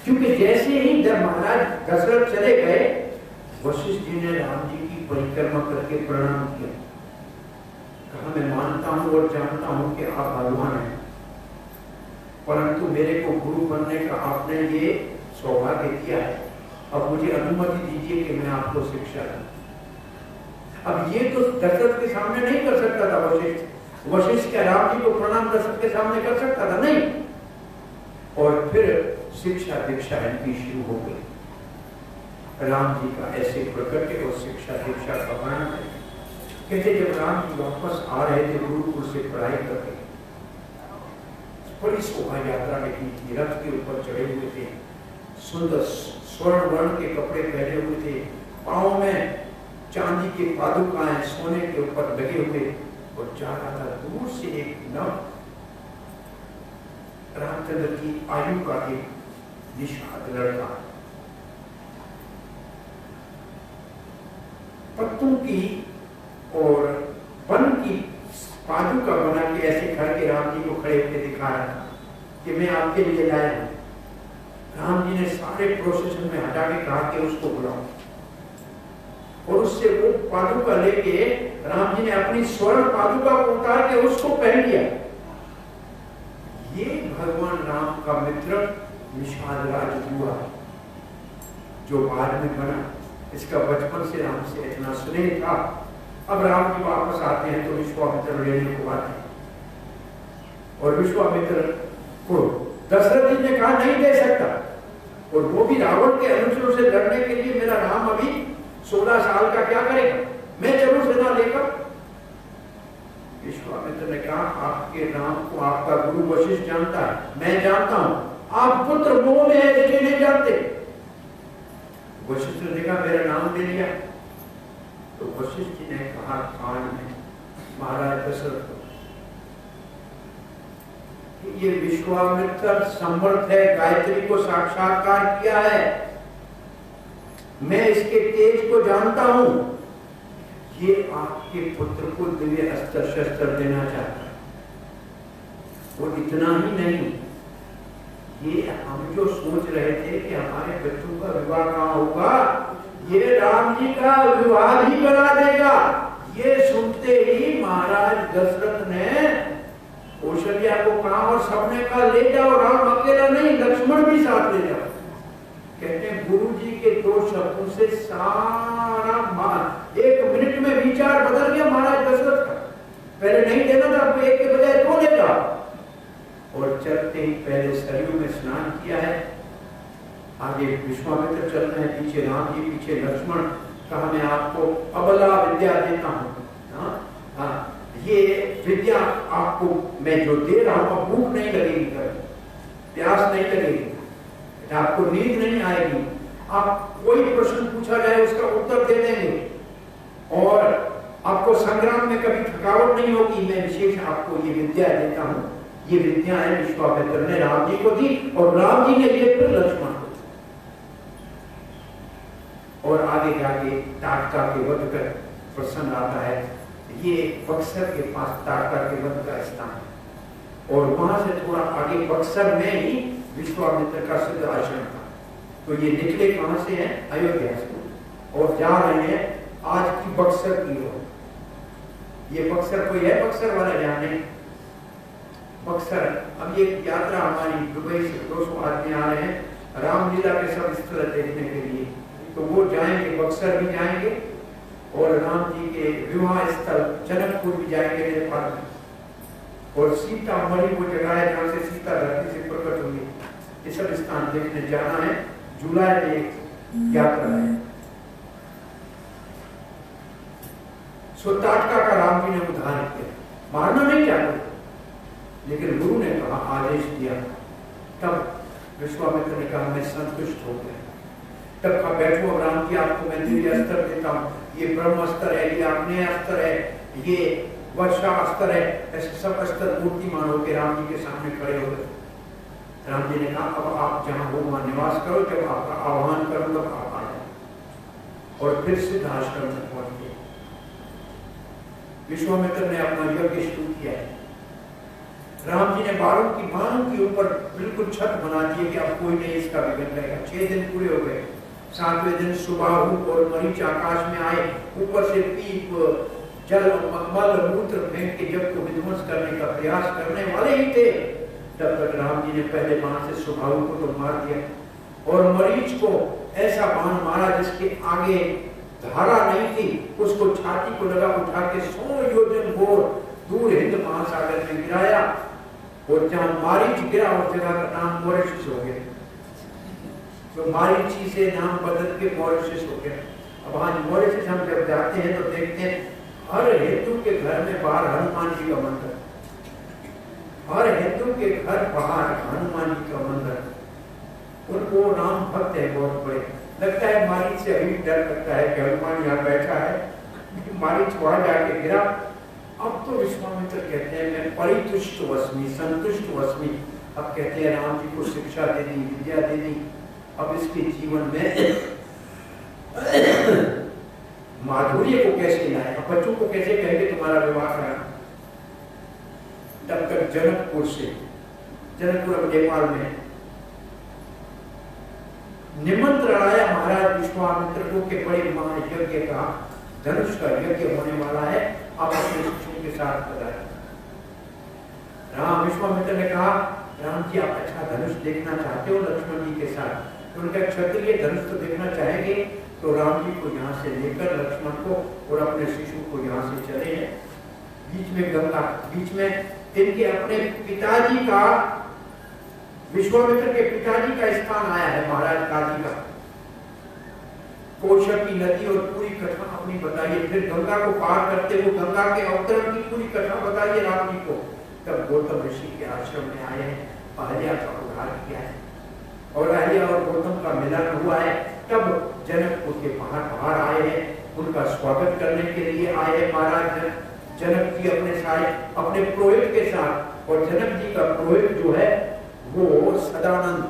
क्योंकि जैसे ही जब महाराज दशरथ चले गए वशिष्ठ जी ने राम जी की परिक्रमा करके प्रणाम किया, कहा मैं मानता हूं और जानता हूं कि आप भगवान हैं, परंतु मेरे को गुरु बनने का आपने ये सौभाग्य दिया है, अब मुझे अनुमति दीजिए कि मैं आपको शिक्षा दूं। अब ये तो दशरथ के सामने नहीं कर सकता था वशिष्ठ। वशिष्ठ क्या राम जी को प्रणाम दशरथ के सामने कर सकता था? नहीं। और फिर शिक्षा दीक्षा इनकी शुरू हो गई। राम जी का ऐसे प्रकट और शिक्षा दीक्षा का वर्णन है। कहते जब राम जी वापस आ रहे थे गुरुकुल से पढ़ाई करके, बड़ी शोभा यात्रा निकली थी, रथ के ऊपर चढ़े हुए थे, सुंदर स्वर्ण वर्ण के कपड़े पहने हुए थे, पांव में चांदी के पादुकाएं सोने के ऊपर लगे हुए, और जा रहा था दूर से एक नव रामचंद्र की आयु का एक निषाद लड़का पत्तों की और वन की पादुका बना के ऐसे खड़े के राम जी को खड़े होकर दिखा रहा था कि मैं आपके लिए लाया हूं। राम जी ने सारे प्रोसेशन में हटा के कहा कि उसको बुलाओ, और उससे वो पादुका लेके राम जी ने अपनी स्वर्ण पादुका को उतार के उसको पहन लिया। ये भगवान राम का मित्र निषाद राज हुआ जो बाद में बना। इसका बचपन से राम से इतना स्नेह था। अब राम जी वापस आते हैं तो विश्वामित्र लेने को आते हैं, और विश्वामित्र को दशरथ जी ने कहा नहीं दे सकता, और वो भी रावण के अनुचरों से लड़ने के लिए मेरा राम अभी 16 साल का क्या करेगा, मैं चलूं सेना लेकर। विश्वामित्र ने कहा आपके राम को आपका गुरु वशिष्ठ जानता है, मैं जानता हूं, आप पुत्र मोह में है इसलिए नहीं जानते। वशिष्ठ ने कहा मेरा नाम ले लिया। तो वशिष्ठ जी ने कहा कान में महाराज दशरथ ये विश्वामित्र समर्थ है, गायत्री को साक्षात्कार किया है, मैं इसके तेज को जानता हूं, ये आपके पुत्र को दिव्य अस्त्र शस्त्र देना चाहता है। और इतना ही नहीं, ये हम जो सोच रहे थे कि हमारे बच्चों का विवाह कहाँ होगा, ये राम जी का विवाह भी करा देगा। ये सुनते ही महाराज दशरथ ने कौशल्या को कहा और सबने कहा ले जाओ, राम अकेला नहीं लक्ष्मण भी साथ ले जाओ। कहते हैं गुरु जी के 2 शब्दों से सारा 1 मिनट में विचार बदल गया महाराज दशरथ का। पहले नहीं देना था, आपको 1 के बजाय 2 ले जाओ। और चलते ही पहले सरयू में स्नान किया है, आगे विश्वामित्र चल रहे हैं, पीछे राम जी, पीछे लक्ष्मण। कहा मैं आपको अबला विद्या देता हूँ, ये विद्या आपको मैं जो दे रहा हूँ, भूख नहीं लगेगी, प्यास नहीं लगेगी। आपको नींद नहीं आएगी, आप कोई प्रश्न पूछा जाए उसका उत्तर दे देंगे और आपको संग्राम में कभी थकावट नहीं होगी। मैं विशेष आपको ये विद्या देता हूँ, ये विद्या है विश्वामित्र ने राम जी को दी और राम जी ने ये फिर लक्ष्मण को दी। और आगे जाके ताटका के वध कर प्रसंग आता है। ये बक्सर के पास ताटका के वध का स्थान है और वहां से थोड़ा आगे बक्सर में ही विश्वामित्र का सिद्ध आश्रम था। तो ये निकले कहां से हैं? अयोध्या से, और जा रहे हैं आज की बक्सर की ओर। ये बक्सर कोई है बक्सर वाला जाने? बक्सर, अब ये यात्रा हमारी दुबई से 200 आदमी आ रहे हैं रामलीला के सब स्थल देखने के लिए, तो वो जाएंगे, बक्सर भी जाएंगे और राम जी के विवाह स्थल जनकपुर भी जाएंगे नेपाल में, और सीतामढ़ी वो जगह है जहाँ से सीता धरती से प्रकट हुई। ये सब स्थान देखने जाना है। जुलाई में एक यात्रा है। सो ताटका का राम जी ने उद्धार किया, मारना नहीं चाहते, लेकिन गुरु ने कहा, आदेश दिया। तब विश्वामित्र ने कहा मैं संतुष्ट हो गया। तब कहा बैठो अब राम जी, आपको मैं दिव्य अस्त्र देता हूँ, ये ब्रह्म अस्त्र है, ये आग्नेय अस्त्र है, ये वर्षा अस्त्र है। ऐसे सब अस्त्र मूर्तिमान होकर राम जी के सामने खड़े हो गए। राम जी ने कहा अब आप जहां हो वहां निवास करो, जब आपका आह्वान करूं तब आप आ जाओ। और फिर सिद्ध आश्रम में पहुंच गए। विश्वामित्र ने अपना यज्ञ शुरू किया। राम जी ने बाणों के ऊपर बिल्कुल छत बना दी कि अब कोई नहीं इसका विघन रहेगा। 6 दिन पूरे हो गए। 7वें दिन सुबाहु और मरीच आकाश में आए, ऊपर से पीप जल मल मूत्र फेंक के जब को विध्वंस करने का प्रयास करने वाले ही थे, तब तक राम जी ने पहले बाण से सुबाहु को तो मार दिया और मरीच को ऐसा बाण मारा जिसके आगे धारा नहीं थी, उसको छाती को लगा उठा के 100 योजन दूर हिंद महासागर में गिराया। और जहां मारीच गिरा उस जगह का नाम मॉरिशस हो गया। तो मारीची से नाम बदल के मॉरिशस हो गया। अब आज मॉरिशस हम जब जाते हैं तो देखते हैं हर हिंदू के घर में बाहर हनुमान जी का मंदिर, हर हिंदू के घर बाहर हनुमान जी का मंदिर। उनको राम भक्त है बहुत बड़े। लगता है मारीच से अभी डर लगता है कि हनुमान यहाँ बैठा है, मारीच वहां जाके गिरा। अब तो विश्वामित्र कहते हैं मैं परितुष्ट वस्मी, संतुष्ट वस्मी। अब कहते हैं राम जी को शिक्षा दे दी, विद्या दे दी, अब इसके जीवन में माधुर्य को कैसे लाए, अब बच्चों को कैसे कहेंगे तुम्हारा विवाह कराना। तब तक जनकपुर नेपाल में निमंत्रण आया महाराज विश्वामित्र को के बड़े महायज्ञ का, धनुष का यज्ञ होने वाला है, आप अपने शिष्यों के साथ बताएं। राम विश्वामित्र ने कहा राम जी आप अच्छा धनुष देखना चाहते हो लक्ष्मण जी के साथ? तो उनका क्षत्रिय धनुष तो देखना चाहेंगे। तो राम जी को यहाँ से लेकर लक्ष्मण को और अपने शिशु को यहाँ से चले हैं। बीच में गंगा, बीच में इनके अपने पिताजी का, विश्वामित्र के पिताजी का स्थान आया है महाराज काजी का। कोशक की नदी और पूरी कथा अपनी बताइए। फिर गंगा को पार करते हुए गंगा के अवतरण की पूरी कथा बताइए राम जी को। तब गौतम ऋषि के आश्रम में आए हैं, अहल्या का उद्धार किया है और अहल्या और गौतम का मिलन हुआ है। तब जनकपुर के बाहर आए हैं, उनका स्वागत करने के लिए आए हैं महाराज जनक जी अपने सारे अपने पुरोहित के साथ। और जनक जी का पुरोहित जो है वो सदानंद,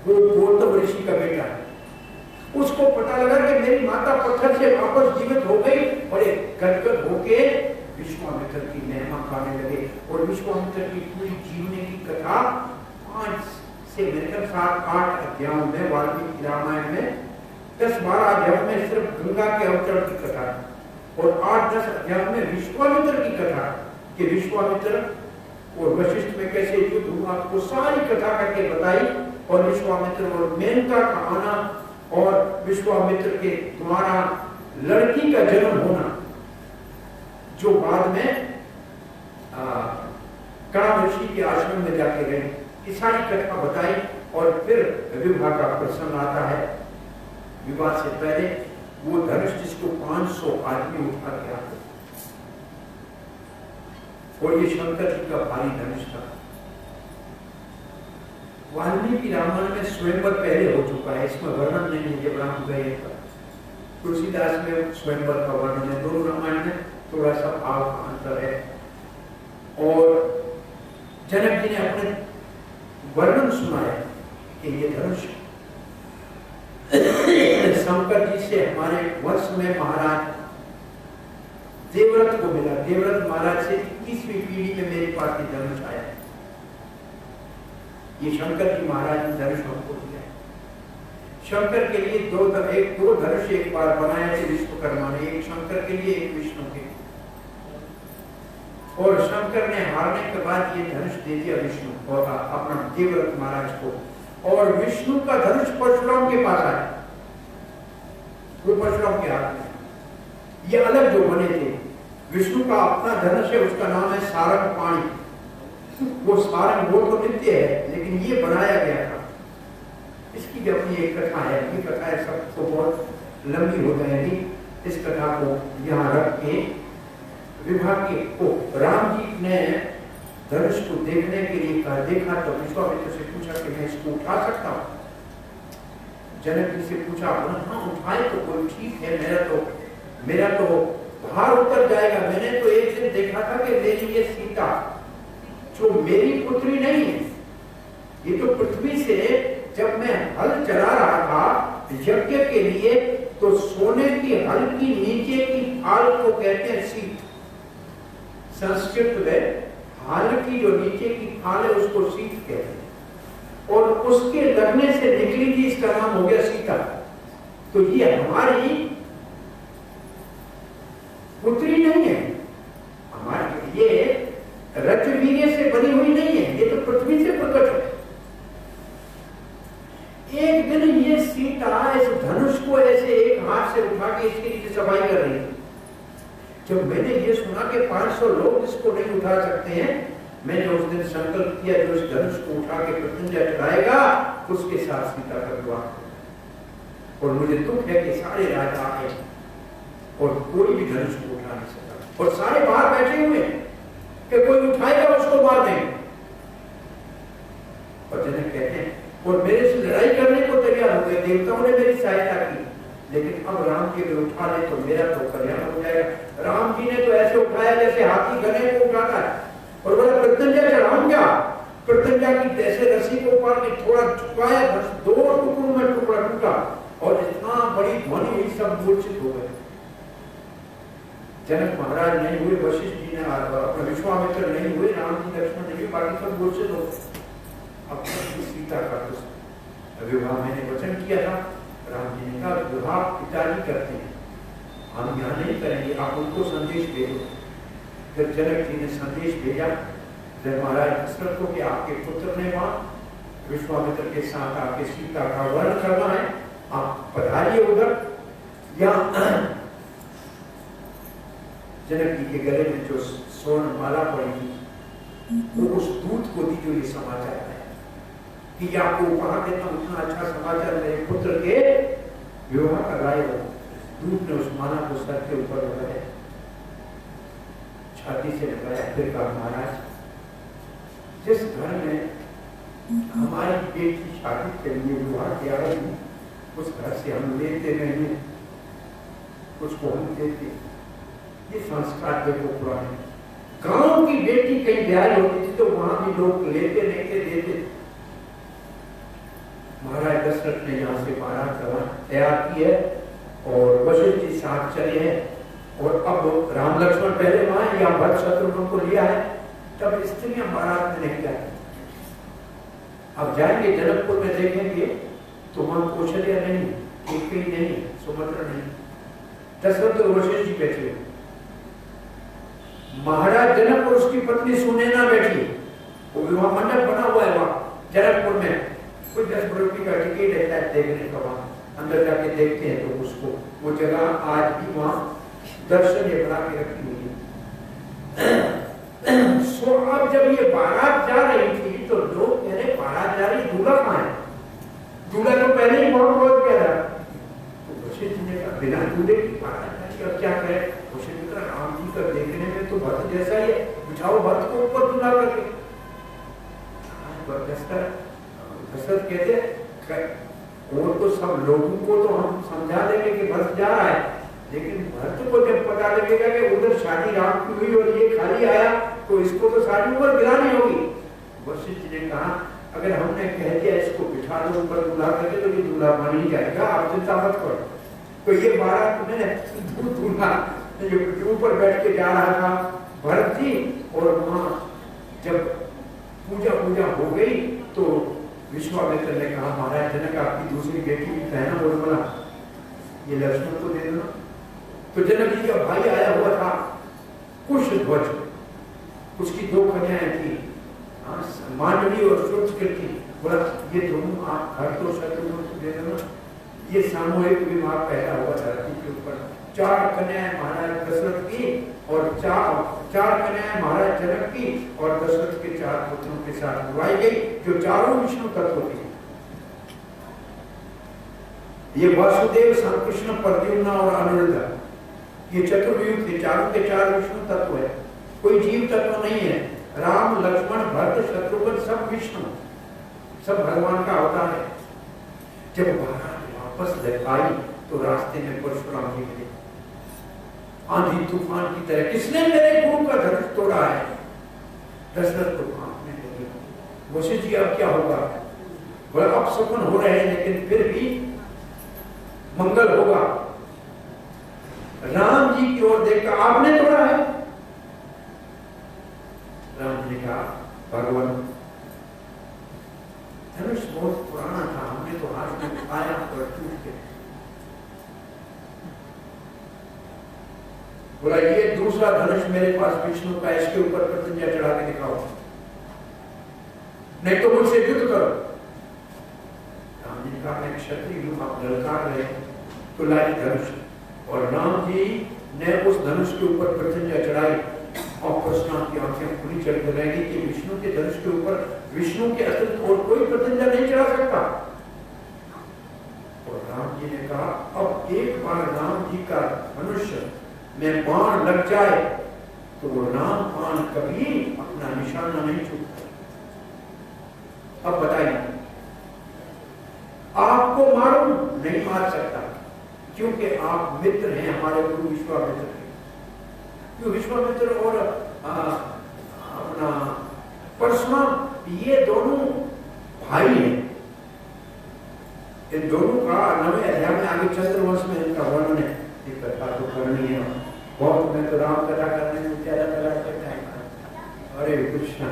वो गौतम ऋषि का बेटा है। उसको पता लगा कि मेरी माता पत्थर से वापस जीवित हो गई और एक गदगद होके विश्वामित्र की महिमा गाने लगे। और विश्वामित्र की पूरी जीवनी की कथा 5 से मिलकर 7-8 अध्यायों में वाल्मीकि रामायण में 10-12 अध्यायों में सिर्फ गंगा के अवतरण की कथा और 8-10 अध्यायों में विश्वामित्र की कथा कि विश्वामित्र और वशिष्ठ में कैसे युद्ध हुआ, वो सारी कथा करके बताई। और विश्वामित्र और मेनका का आना और विश्वामित्र के द्वारा लड़की का जन्म होना जो बाद में कणव ऋषि के आश्रम में जाके रहे, ये सारी कथा बताई। और फिर विवाह का प्रसंग आता है। विवाह से पहले वो धनुष जिसको 500 आदमी उठा गया और ये शंकर जी का भारी धनुष था, वाल्मीकि रामायण में स्वयंवर पहले हो चुका है, इसमें वर्णन नहीं है जब राम गए। तुलसीदास में स्वयंवर का वर्णन है, दोनों रामायण में थोड़ा सा भाव का अंतर है। और जनक जी ने अपने वर्णन सुनाया कि ये धनुष शंकर जी से हमारे वंश में महाराज देवव्रत को मिला। देवव्रत महाराज से 21वीं पीढ़ी में मेरे पास ये धनुष आया। ये शंकर जी महाराज ने धनुष हमको दिया। शंकर के लिए दो धनुष एक बार बनाए थे विश्वकर्मा ने, एक शंकर के लिए एक विष्णु के। और शंकर ने हारने के बाद ये धनुष दे दिया विष्णु और अपना देवव्रत महाराज को। और विष्णु का धनुष परशुराम के पास आया, वो परशुराम के हाथ में। ये अलग जो बने थे, विष्णु का अपना धनुष है, उसका नाम है सारंग पाणी। वो सारंग वो तो नित्य है, लेकिन ये बनाया गया था। इसकी भी अपनी एक कथा है, ये कथा है सबको बहुत लंबी हो जाएगी। इस कथा को यहाँ रख के विवाह के को राम जी ने धनुष को देखने के लिए कहा, देखा तो विश्वामित्र से पूछा कि मैं इसको उठा सकता हूँ। जनक जी से पूछा, हाँ उठाए तो कोई ठीक है, मेरा तो भार उतर जाएगा। मैंने तो एक दिन देखा था कि मेरी ये सीता जो मेरी पुत्री नहीं है, ये तो पृथ्वी से जब मैं हल चला रहा था यज्ञ के लिए, तो सोने की हल की नीचे की फाल को कहते हैं सीत। संस्कृत में हाल की जो नीचे की फाल है उसको सीत कहते हैं। और उसके लगने से निकली थी, इसका नाम हो गया सीता। तो ये हमारी पुत्री नहीं है, हमारी ये रजवीर्य से बनी हुई नहीं है, ये तो पृथ्वी से प्रकट है। एक दिन ये सीता इस धनुष को ऐसे एक हाथ से उठा के इसके नीचे सफाई कर रही थी। जब मैंने ये सुना कि 500 लोग इसको नहीं उठा सकते हैं, मैंने उस दिन संकल्प किया जो इस धनुष को उठा के मृत्युंजय चढ़ाएगा उसके साथ सीता का विवाह। और मुझे दुख है कि सारे राजा आए और कोई भी धनुष को उठा नहीं सका, और सारे बाहर बैठे हुए कि कोई उठाएगा उसको मार देंगे। और जनक कहते हैं, और मेरे से लड़ाई करने को तैयार हो गए, देवताओं ने मेरी सहायता की, लेकिन अब राम जी अगर उठा ले तो मेरा तो कल्याण हो जाएगा। राम जी ने तो ऐसे उठाया जैसे हाथी गने को उठाता है, और बोला मृत्युंजय चढ़ाऊंगा। मृत्युंजय की जैसे रस्सी को ऊपर के थोड़ा झुकाया, बस 2 टुकड़ों में टुकड़ा टूटा, और इतना बड़ी ध्वनि हुई, सब मूर्छित हो गए। जनक महाराज नहीं हुए, वशिष्ठ जी ने अपने विश्वामित्र नहीं हुए, राम जी लक्ष्मण नहीं हुए, बाकी सब मूर्छित हो गए। अब सीता का विवाह मैंने वचन किया था, राम जी ने कहा विवाह पिताजी करते हैं, हम यहाँ नहीं करेंगे, आप उनको संदेश भेजो। जब जनक जी ने संदेश भेजा जब महाराज दशरथ को कि आपके पुत्र ने वहां विश्वामित्र के साथ आपके सीता का वर्ण करना है, आप पधारिए उधर। या जनक जी के गले में जो स्वर्ण माला पड़ी थी वो उस दूत को दी जो ये समाचार है कि आपको उपहार देता हूं, इतना अच्छा समाचार मेरे पुत्र के विवाह का राय हो। दूत ने उस माला को सर के ऊपर लगाया, छाती से लगाया, फिर कहा महाराज जिस घर में हमारी बेटी शादी के लिए विवाह किया है उस घर से हम लेते नहीं, उसको हम देते। ये संस्कार देखो पुराने। गांव की बेटी कहीं ब्याह होती थी तो वहां भी लोग लेते नहीं थे, देते। महाराज दशरथ ने यहाँ से बारात तैयार की है और वशिष्ठ जी साथ चले हैं, और अब राम लक्ष्मण पहले वहां या भरत शत्रुघ्न को लिया है, तब स्त्रियां बारात में नहीं जाती। अब जाएंगे जनकपुर में देखेंगे तो वहां कौशल्या नहीं, कैकेयी नहीं, सुभद्रा नहीं, दशरथ और वशिष्ठ जी बैठे हुए। महाराज जनक और उसकी पत्नी सुनैना बैठी, वो विवाह मंडप बना हुआ है वहां जनकपुर में, कोई 10 रुपये का टिकट रहता है देखने का, वहां अंदर जाके देखते हैं तो उसको वो जगह आज भी वहां दर्शनीय बना के रखी हुई है। सो अब जब ये बारात जा रही थी तो लोग कह रहे बारात जा रही, दूल्हा कहाँ है? दूल्हा तो पहले ही बहुत बहुत गया था। तो वशिष्ठ जी ने कहा बिना दूल्हे की बारात जा रही, अब क्या करे? वशिष्ठ जी कहा राम जी का देखने में तो भक्त जैसा ही है, बिठाओ भक्त को ऊपर दूल्हा करके। दशरथ कहते और तो सब लोगों को तो हम समझा देंगे कि भरत जा रहा है, लेकिन भरत को जब पता लगेगा कि उधर शादी राम की हुई और ये खाली आया तो इसको तो सारी उम्र गिरानी होगी। वशिष्ठ जी ने कहा अगर हमने कह दिया इसको बिठा दो ऊपर दूल्हा करके तो ये दूल्हा बन ही जाएगा, आप चिंता मत करो। तो ये बारात में दूल्हा जो ऊपर बैठ के जा रहा था भरत जी, और वहां जब पूजा हो गई तो विश्वामित्र ने कहा महाराज जनक आपकी दूसरी बेटी भी पहना और बोला ये लक्ष्मण को दे देना। तो जनक जी का भाई आया हुआ था कुशध्वज, उसकी 2 कन्याएं थी मांडवी और सुरक्षित, बोला ये दोनों आप हर तो शत्रुघ्न को दे देना। ये सामूहिक विवाह पैदा हुआ धरती के ऊपर। 4 कन्याएं महाराज दशरथ की और 4 कन्याएं महाराज जनक की और दशरथ के 4 पुत्रों के साथ बुलाई गई जो चारों विष्णु तत्व थे। ये वासुदेव, श्रीकृष्ण, प्रद्युम्न और अनिरुद्ध, ये चतुर्युग थे, चारों के 4 विष्णु तत्व है, कोई जीव तत्व नहीं है। राम, लक्ष्मण, भरत, शत्रुघ्न सब विष्णु, सब भगवान का अवतार है। जब वापस आई तो रास्ते में परशुराम जी मिले, आंधी तूफान की तरह, किसने मेरे गुरु का धनुष तोड़ा है? दशरथ को कांपने लगे। वशिष्ठ जी अब क्या होगा? बड़ा अपशकुन हो रहे हैं लेकिन फिर भी मंगल होगा। राम जी की ओर देखकर आपने तोड़ा है? राम जी ने कहा भगवान धनुष बहुत पुराना था, हमने तो हाथ में उठाया और टूट गया। बोला ये दूसरा धनुष मेरे पास विष्णु का, इसके ऊपर प्रतिज्ञा चढ़ा के दिखाओ, नहीं तो मुझसे युद्ध करो। राम जी का मैं क्षत्रिय हूं, आप ललकार रहे तो लाई धनुष, और राम जी ने उस धनुष के ऊपर प्रतिज्ञा चढ़ाई और परशुराम की आंखें खुली चढ़ रहेगी कि विष्णु के धनुष के ऊपर विष्णु के अतिरिक्त और कोई प्रतिज्ञा नहीं चढ़ा सकता। और राम जी ने कहा अब एक बार राम जी का धनुष में बाण लग जाए तो वो राम बाण कभी अपना निशाना नहीं छूटता। अब बताइए आपको मारूं? नहीं मार सकता, क्योंकि आप मित्र हैं हमारे गुरु विश्वामित्र के। क्यों विश्वामित्र और अपना परशुराम ये दोनों भाई हैं। इन दोनों का 9वें अध्याय में आगे चंद्रवंश में इनका वर्णन है। ये कथा तो करनी है बहुत, मैं तो राम कथा करने में ज्यादा कथा करता है। अरे कृष्ण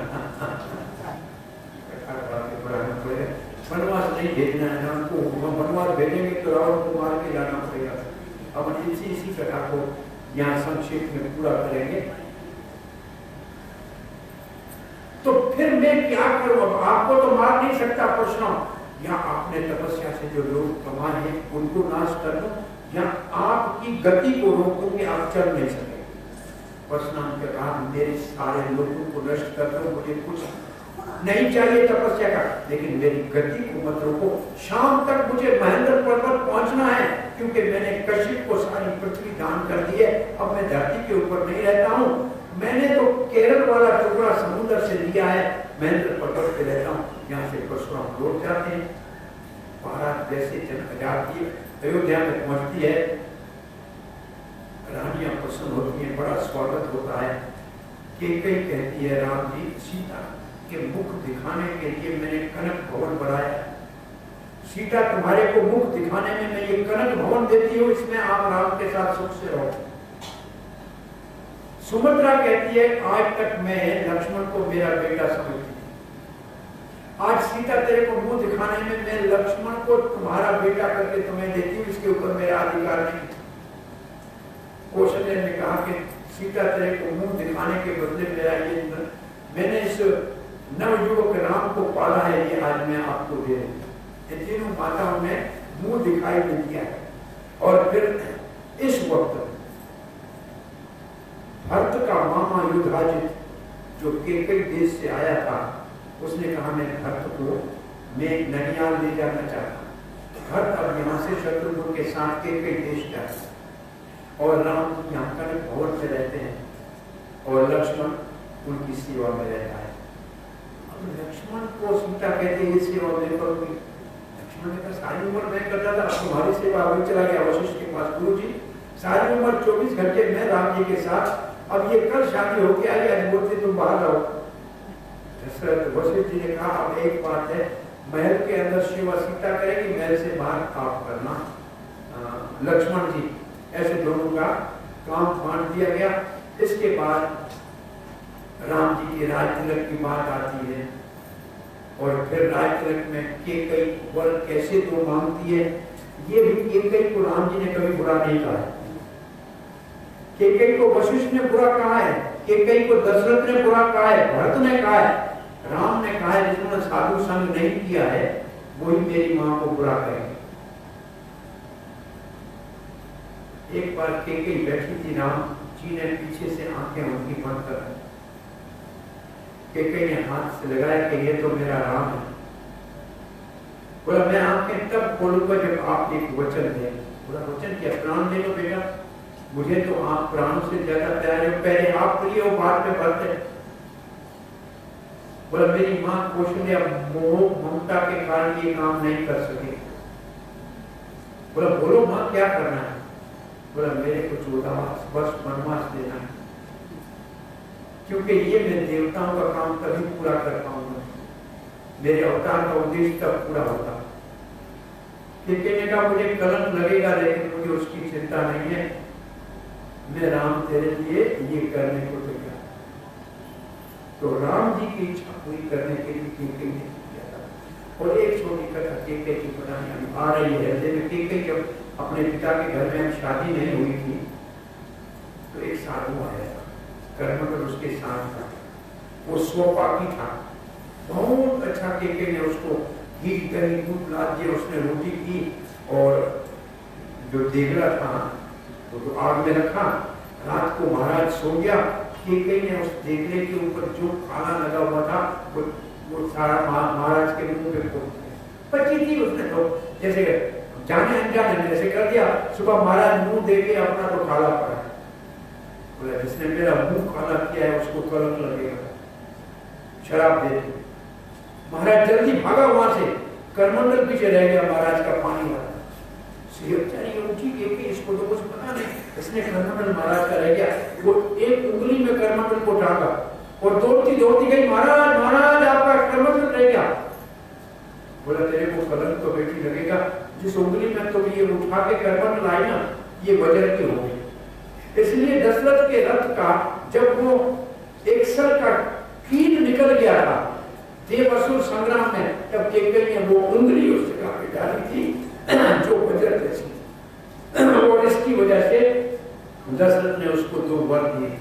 कथा के बढ़ाना पड़ेगा। वनवास नहीं भेजना है राम को, वनवास भेजेंगे तो रावण को मार के लाना पड़ेगा। अब इसी कथा को यहाँ संक्षेप में पूरा करेंगे। तो फिर मैं क्या करूं? आपको तो मार नहीं सकता परशुराम, या आपने तपस्या से जो लोग कमाए हैं उनको नाश कर दो, या आपकी गति को रोको कि आप चल नहीं सके। परशुराम के कहा मेरे सारे लोगों को नष्ट कर दो, मुझे कुछ नहीं चाहिए तपस्या का, लेकिन मेरी गति को मत रोको। शाम तक मुझे महेंद्र पर्वत पहुंचना है, क्योंकि मैंने कश्यप को सारी पृथ्वी दान कर दी है। अब मैं धरती के ऊपर नहीं रहता हूँ, मैंने तो केरल वाला टुकड़ा समुद्र से लिया है, महेंद्र पर्वत पे रहता हूँ। यहाँ से परशुराम लौट जाते हैं। महाराज जैसे जन जाती है, अयोध्या में पहुंचती है, रानियां प्रसन्न होती हैं, बड़ा स्वागत होता है। कैकेयी कहती है राम जी सीता के मुख दिखाने के लिए मैंने कनक भवन बनाया। सीता तुम्हारे को मुख दिखाने में मैं ये कनक भवन देती हूँ, इसमें आप राम के साथ सुख से रहो। सुमित्रा कहती है आज तक मैं लक्ष्मण को मेरा बेटा समझती थी, आज सीता तेरे को मुंह दिखाने में मैं लक्ष्मण को तुम्हारा बेटा करके तुम्हें देती हूँ, इसके ऊपर मेरा अधिकार नहीं। कौशल्या ने कहा कि सीता तेरे को मुंह दिखाने के बदले मेरा ये मैंने इस नवयुवक राम को पाला है, ये आज मैं आपको दे दूं। ये तीनों माताओं ने मुंह दिखाई दे दिया है। और फिर इस वक्त भरत का मामा युधाजित जो कैकेयी देश से आया था, उसने कहा मैं भरत को मैं ननियाल ले जाना चाहता। भरत अब यहाँ से शत्रुघ्न के साथ कैकेयी देश जाता है और राम यहाँ कनक भवन में रहते हैं और लक्ष्मण उनकी सेवा में रहता है। लक्ष्मण को सीता कहते ये सेवा मैं करूंगी। लक्ष्मण ने कहा सारी उम्र मैं करता था, अब तुम्हारी सेवा अभी चला गया वशिष्ठ के पास। गुरु जी सारी उम्र 24 घंटे मैं राम जी के साथ, अब ये कल शादी होके आई, आज बोलते तुम बाहर रहो। दशरथ वशिष्ठ जी ने कहा अब एक बात है, महल के अंदर सेवा सीता करेगी, महल से बाहर आप करना लक्ष्मण जी। ऐसे दोनों का काम बांट दिया गया। इसके बाद राम जी के राज तिलक की बात आती है और फिर राज तिलक में केकई वर कैसे तो मांगती है। ये भी केकई को राम जी ने कभी बुरा नहीं कहा है। केकई को वशिष्ठ ने बुरा कहा है, केकई को दशरथ ने बुरा कहा है, भरत ने कहा है, राम ने कहा है जिसने साधु संग नहीं किया है वही मेरी मां को बुरा कहेगा। एक बार केकई बैठी थी, राम जी ने पीछे से आंखें उनकी बंद कर दी। केकई ने हाथ से लगाया कि ये तो मेरा राम है। बोला मैं आंखें तब खोलूंगा जब आप एक वचन दें। बोला वचन क्या? प्राण ले लो बेटा, मुझे तो आप प्राण से ज्यादा प्यारे हो, पहले आप प्रिय हो बाद में भरते। बोला मेरी मां कौशल्या मोह ममता के कारण ये काम नहीं कर सके। बोला बोलो मां क्या करना है? बोला मेरे को 14 वर्ष वनवास देना है, क्योंकि ये मैं देवताओं का काम तभी पूरा कर पाऊंगा, मेरे अवतार का उद्देश्य तब पूरा होता। कहने का मुझे कलंक लगेगा लेकिन मुझे उसकी चिंता नहीं है, मैं राम तेरे लिए ये करने को तैयार। तो राम जी की इच्छा पूरी करने के लिए केकई ने किया था। और एक छोटी कथा केकई की बतानी आ रही है। जब केकई जब अपने पिता के घर में शादी नहीं हुई थी तो एक साधु आया था, कर्मकर उसके साथ था, वो स्वपाकी था, बहुत अच्छा। केकई ने उसको घी दही दूध ला दिया, उसने रोटी की और जो देगड़ा था तो आग में रखा। रात को महाराज सो गया, केकई ने उस देगड़े के ऊपर जो खाना लगा हुआ था वो सारा महाराज के मुंह पे फोड़ दिया। पची थी उसने, तो जैसे जाने अनजाने में ऐसे कर दिया। सुबह महाराज मुंह दे के अपना तो काला पड़ा। बोला जिसने मेरा मुंह काला किया है उसको कलंक लगेगा, शराब दे दी। महाराज जल्दी भागा वहां से, करमंडल पीछे रह गया महाराज का पानी वाला। इसको तो कुछ पता नहीं, इसने करमंडल महाराज का रह गया। वो एक उंगली में करमंडल को टांगा और दौड़ती दौड़ती गई, महाराज महाराज आपका करमंडल रह गया। बोला तेरे को कलंक तो बेटी लगेगा, जिस उंगली में तुम ये उठा के करमंडल लाई ना ये वज्र की हो गई। इसलिए दशरथ के रथ का जब वो एक सर का कील निकल गया था देवासुर संग्राम में, तब केकई ने वो उंगली उस जगह पे डाली थी जो वज्र जैसी, और इसकी वजह से दशरथ ने उसको 2 वर दिए।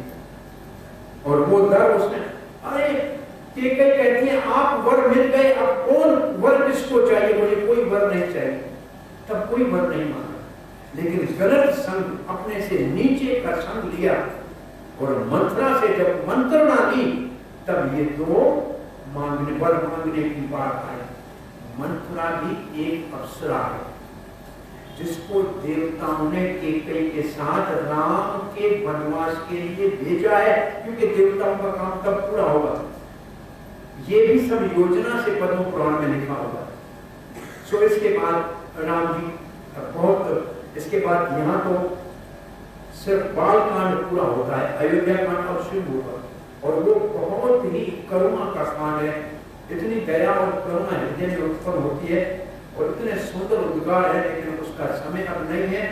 और वो दर उसने, अरे केकई कहती है आप वर मिल गए, अब कौन वर किसको चाहिए? मुझे कोई वर नहीं चाहिए। तब कोई वर नहीं मांगा, लेकिन गलत संग अपने से नीचे का संग लिया और मंत्रा से जब मंत्रणा ली तब ये 2 मांगने वर मांगने की बात आई। मंत्रा भी एक अप्सरा है जिसको देवताओं ने केकई के साथ राम के वनवास के लिए भेजा है, क्योंकि देवताओं का काम तब पूरा होगा। ये भी सब योजना से पद्म पुराण में लिखा हुआ है। सो इसके बाद राम जी बहुत, इसके बाद यहाँ तो सिर्फ बाल कांड पूरा होता है, अयोध्या कांड अब शुरू होगा और वो बहुत ही करुणा का कांड है। इतनी दया और करुणा हृदय में उत्पन्न होती है और इतने सुंदर उद्गार है, लेकिन उसका समय अब नहीं है।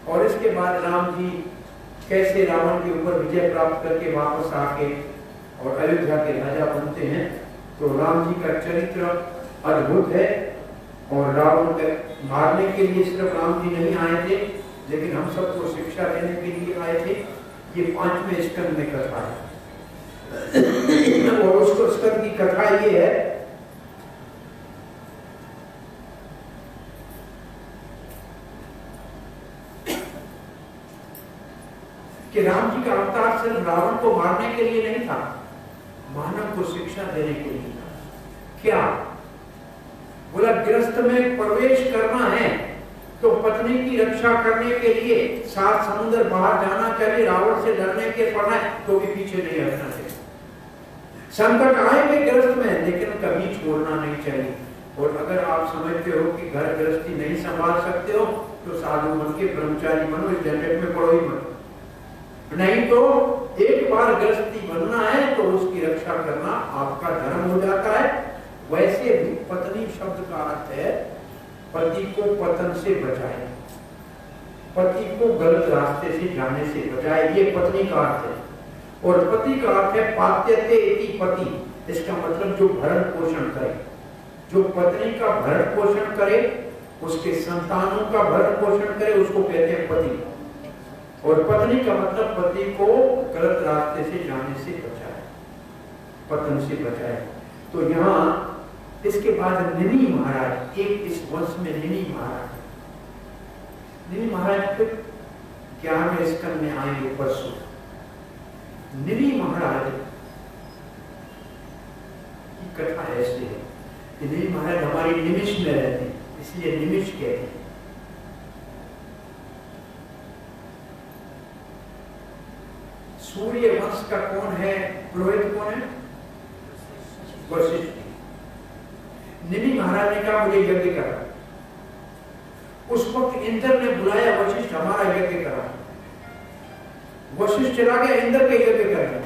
और इसके बाद राम जी कैसे रावण के ऊपर विजय प्राप्त करके वापस आके और अयोध्या के राजा बनते हैं। तो राम जी का चरित्र अद्भुत है और रावण को मारने के लिए सिर्फ राम जी नहीं आए थे, लेकिन हम सबको शिक्षा देने के लिए आए थे। ये 5वें स्कंद में कथा है और उसको स्कंद की कथा ये है कि राम जी का अवतार सिर्फ रावण को मारने के लिए नहीं था, मानव को शिक्षा देने के लिए था। क्या बोला? गृहस्थ में प्रवेश करना है तो पत्नी की रक्षा करने के लिए 7 समुद्र बाहर जाना चाहिए, रावण से लड़ने के पड़ना है तो भी पीछे नहीं हटना चाहिए। संकट आएंगे गृहस्थ में, लेकिन कभी छोड़ना नहीं चाहिए। और अगर आप समझते हो कि घर गृहस्थी नहीं संभाल सकते हो तो साधु बन के ब्रह्मचारी बनो, इस झंझट में पड़ो ही मत। नहीं तो एक बार गृहस्थी बनना है तो उसकी रक्षा करना आपका धर्म हो जाता है। वैसे भी पत्नी शब्द का अर्थ है पति को पतन से बचाए, पति को गलत रास्ते से जाने से बचाए, ये पत्नी का अर्थ है। और पति का अर्थ है पात्यते इति पति, इसका मतलब जो भरण पोषण करे, जो पत्नी का भरण पोषण करे, उसके संतानों का भरण पोषण करे, उसको कहते हैं पति। और पत्नी का मतलब पति को गलत रास्ते से जाने से बचाए, पतन से बचाए। तो यहाँ इसके बाद निमि महाराज, एक इस वंश में निमि महाराज, निमि महाराज फिर 11वें स्कंद में आएंगे परसों। निमि महाराज की कथा ऐसे है कि निमि महाराज हमारी निमिष में रहते हैं, इसलिए निमिष कहते हैं। सूर्य वंश का कौन है पुरोहित, कौन है? वशिष्ठ। निमि महाराज ने कहा मुझे यज्ञ करा। उस वक्त इंद्र ने बुलाया वशिष्ठ हमारा यज्ञ करा। वशिष्ठ चला गया इंद्र के यज्ञ करने।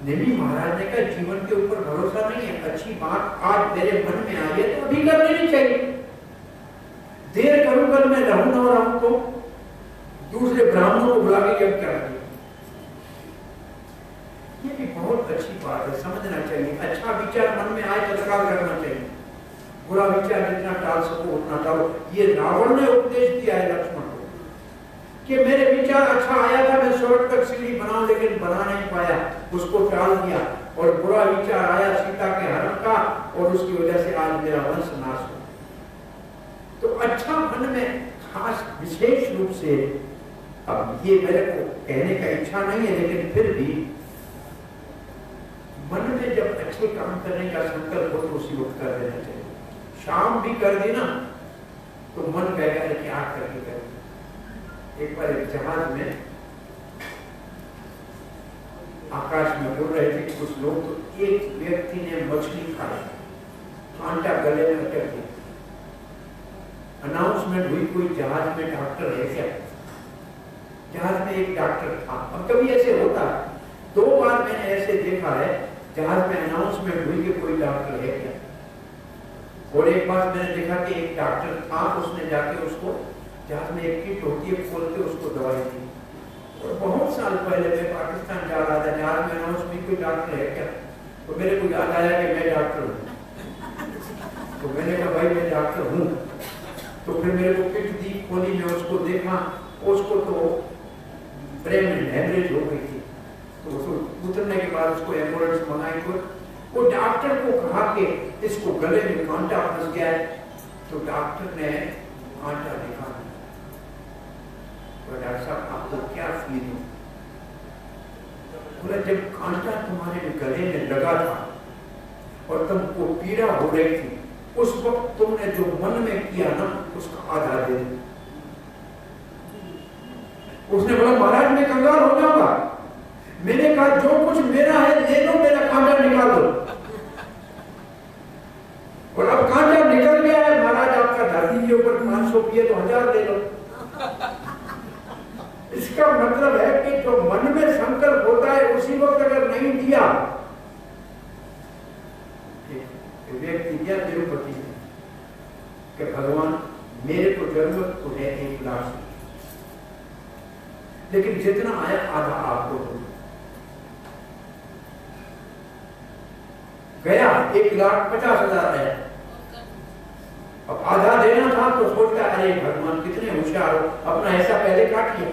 निमि महाराज ने कहा जीवन के ऊपर भरोसा नहीं है, अच्छी बात आज मेरे मन में आई है तो अभी कर लेनी चाहिए। देर करूं कल मैं रहूं ना रहूं तो दूसरे ब्राह्मणों को बुला के यज्ञ करा दिया। ये भी बहुत अच्छी बात है, समझना चाहिए। अच्छा विचार मन में आए तो तत्काल करना चाहिए, बुरा विचार जितना टाल सको उतना टालो। ये रावण ने उपदेश दिया है लक्ष्मण को कि मेरे विचार अच्छा आया था, मैं स्वर्ग तक सीढ़ी बनाऊं, लेकिन बना नहीं पाया, उसको टाल दिया। और बुरा विचार आया सीता के हरण का, और उसकी वजह से आज मेरा वंश नाश हो। तो अच्छा मन में खास विशेष रूप से, अब ये मेरे को कहने का इच्छा नहीं है, लेकिन फिर भी मन में जब अच्छे काम करने का संकल्प हो तो उसी वक्त कर देना चाहिए। शाम भी कर देना तो मन कहेगा क्या करके करें। एक बार एक जहाज में आकाश में उड़ रहे थे कुछ लोग, तो एक व्यक्ति ने मछली खाई, कांटा गले में अटक गया। अनाउंसमेंट हुई कोई जहाज में डॉक्टर है क्या? जहाज में एक डॉक्टर था। अब कभी ऐसे होता है, 2 बार मैंने ऐसे देखा है जहाज में अनाउंसमेंट हुई कि कोई डॉक्टर है क्या। और एक बार मैंने देखा कि एक डॉक्टर था, उसने जाके उसको जहाज में एक किट होती है खोल के उसको दवाई दी। और बहुत साल पहले मैं पाकिस्तान जा रहा था, जहाज में अनाउंस हुई कोई डॉक्टर है क्या, तो मेरे को याद आया कि मैं डॉक्टर हूँ। तो मैंने कहा भाई मैं डॉक्टर हूँ। तो फिर मेरे को किट दी, खोली, मैं उसको देखा, उसको तो ब्रेन में हेमरेज हो गई थी। तो उसको उतरने के बाद उसको एम्बुलेंस मंगाई। वो डॉक्टर को कहा कि इसको गले में कांटा फंस गया है। तो डॉक्टर ने कांटा दिखा। तो डॉक्टर साहब आपको क्या फील हो? बोला जब कांटा तुम्हारे गले में लगा था और तुमको पीड़ा हो रही थी, उस वक्त तुमने जो मन में किया ना उसका आधा दे दो। उसने बोला महाराज मैं कंगाल हो जाऊंगा। मैंने कहा जो कुछ मेरा है ले लो, मेरा कांटा निकाल दो। और अब कांटा निकल गया है, महाराज आपका धरती के ऊपर 500 पिए तो 1000 दे लो। इसका मतलब है कि जो मन में संकल्प होता है उसी वक्त अगर नहीं दिया, व्यक्ति दिया तिरुपति में कि भगवान मेरे को जरूरत तो है 1 लाख, लेकिन जितना आया आधा आपको दो। गया 1,50,000 है, अब आधा देना था तो सोचता अरे भगवान कितने होशियार हो, अपना ऐसा पहले काट लिया।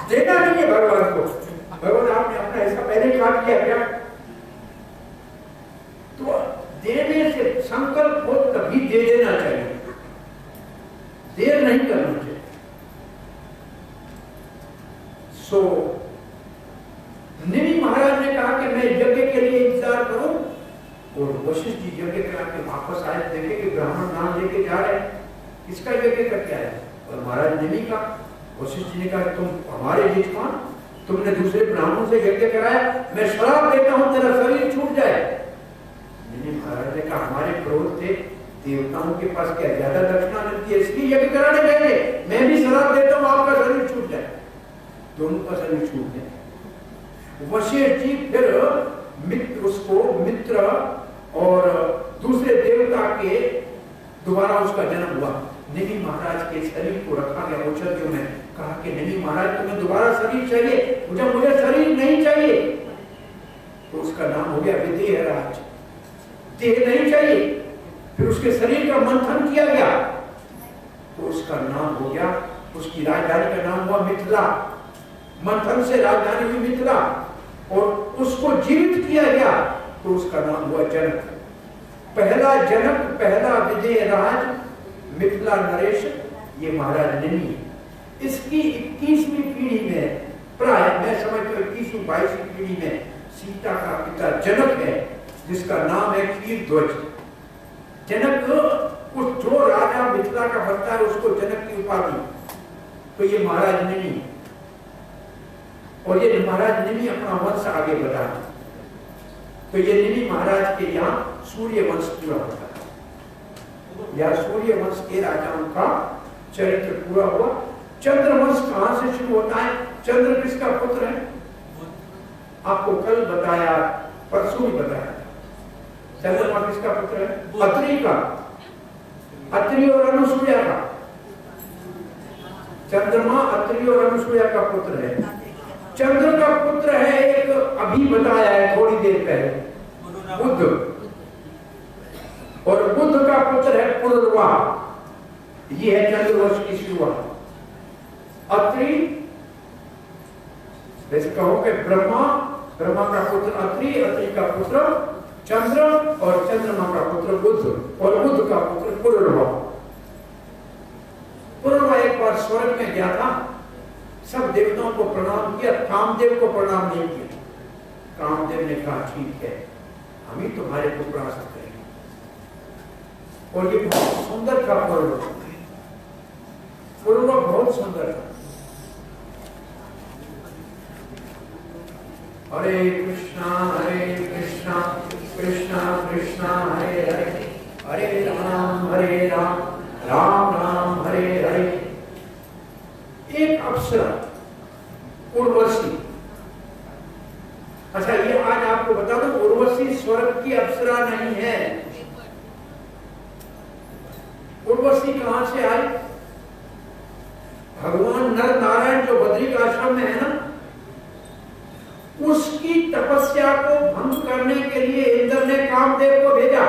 देना नहीं है भगवान को, भगवान आपने अपना ऐसा पहले काट लिया क्या? तो देने से संकल्प हो तभी दे देना चाहिए, देर नहीं करना चाहिए। सो निमि महाराज ने कहा कि मैं यज्ञ के लिए इंतजार करूं, और वशिष्ठ जी यज्ञ करा के वापस आए, देखे कि ब्राह्मण नाम लेके जा रहे हैं, किसका यज्ञ करके आए? और महाराज निमि का। वशिष्ठ जी ने कहा तुम हमारे बीच कौन, तुमने दूसरे ब्राह्मणों से यज्ञ कराया, मैं श्राप देता हूं तेरा शरीर छूट जाए। मैंने महाराज ने कहा हमारे क्रोध थे, देवताओं के पास क्या ज्यादा दक्षिणा मिलती है, इसकी यज्ञ कराने गए, मैं भी श्राप देता हूं आपका शरीर छूट जाए। दोनों का शरीर छूट जाए। वशिष्ठ जी फिर उसको मित्र और दूसरे देवता के दोबारा उसका जन्म हुआ। निमि महाराज के शरीर को रखा गया औषधियों में, कहा कि निमि महाराज तुम्हें दोबारा शरीर चाहिए, मुझे शरीर नहीं चाहिए। तो उसका नाम हो गया विदेहराज, देह नहीं चाहिए। फिर उसके शरीर का मंथन किया गया तो उसका नाम हो गया, उसकी राजधानी का नाम हुआ मिथिला। मंथन से राजधानी हुई मिथिला और उसको जीवित किया गया तो उसका नाम हुआ जनक। पहला जनक, पहला विदेहराज, मिथिला नरेश, ये महाराज निमि। इसकी 21वीं पीढ़ी में, प्राय मैं समझता हूं 21वीं 22वीं पीढ़ी में सीता का पिता जनक है, जिसका नाम है कीरध्वज। जनक उस जो राजा मिथिला का बनता है उसको जनक की उपाधि, तो ये महाराज निमि। और ये महाराज निमि अपना वंश आगे बढ़ा, तो ये निमि महाराज के यहाँ सूर्य वंश पूरा होता है, या सूर्य वंश के राजाओं का चरित्र पूरा हुआ। चंद्र वंश कहां से शुरू होता है? चंद्र किसका पुत्र है? आपको कल बताया, परसों ही बताया। चंद्रमा किसका पुत्र है? अत्रि का, अत्रि और अनुसूया का। चंद्रमा अत्रि और अनुसूया का पुत्र है। चंद्र का पुत्र है एक, अभी बताया है थोड़ी देर पहले, बुध। और बुध का पुत्र है पुरुरवा। ये है चंद्रवंश की शुरुआत। अत्रि, वैसे कहो कि ब्रह्मा, ब्रह्मा का पुत्र अत्रि, अत्रि का पुत्र चंद्र और चंद्रमा का पुत्र बुध और बुध का पुत्र पुरुरवा। पुरुरवा एक बार स्वर्ग में गया था, सब देवताओं को प्रणाम किया, कामदेव को प्रणाम नहीं किया। कामदेव ने कहा ठीक है, हम ही तुम्हारे को प्राप्त करेंगे। और ये बहुत सुंदर था पुरुरवा, पुरुरवा बहुत सुंदर था। हरे कृष्णा कृष्णा कृष्णा हरे हरे, हरे राम राम राम हरे हरे। एक अप्सरा उर्वशी, अच्छा ये आज आपको बता दूं, उर्वशी स्वर्ग की अप्सरा नहीं है। उर्वशी कहां से आई? भगवान नर नारायण जो बद्रिक आश्रम में है ना, उसकी तपस्या को भंग करने के लिए इंद्र ने कामदेव को भेजा।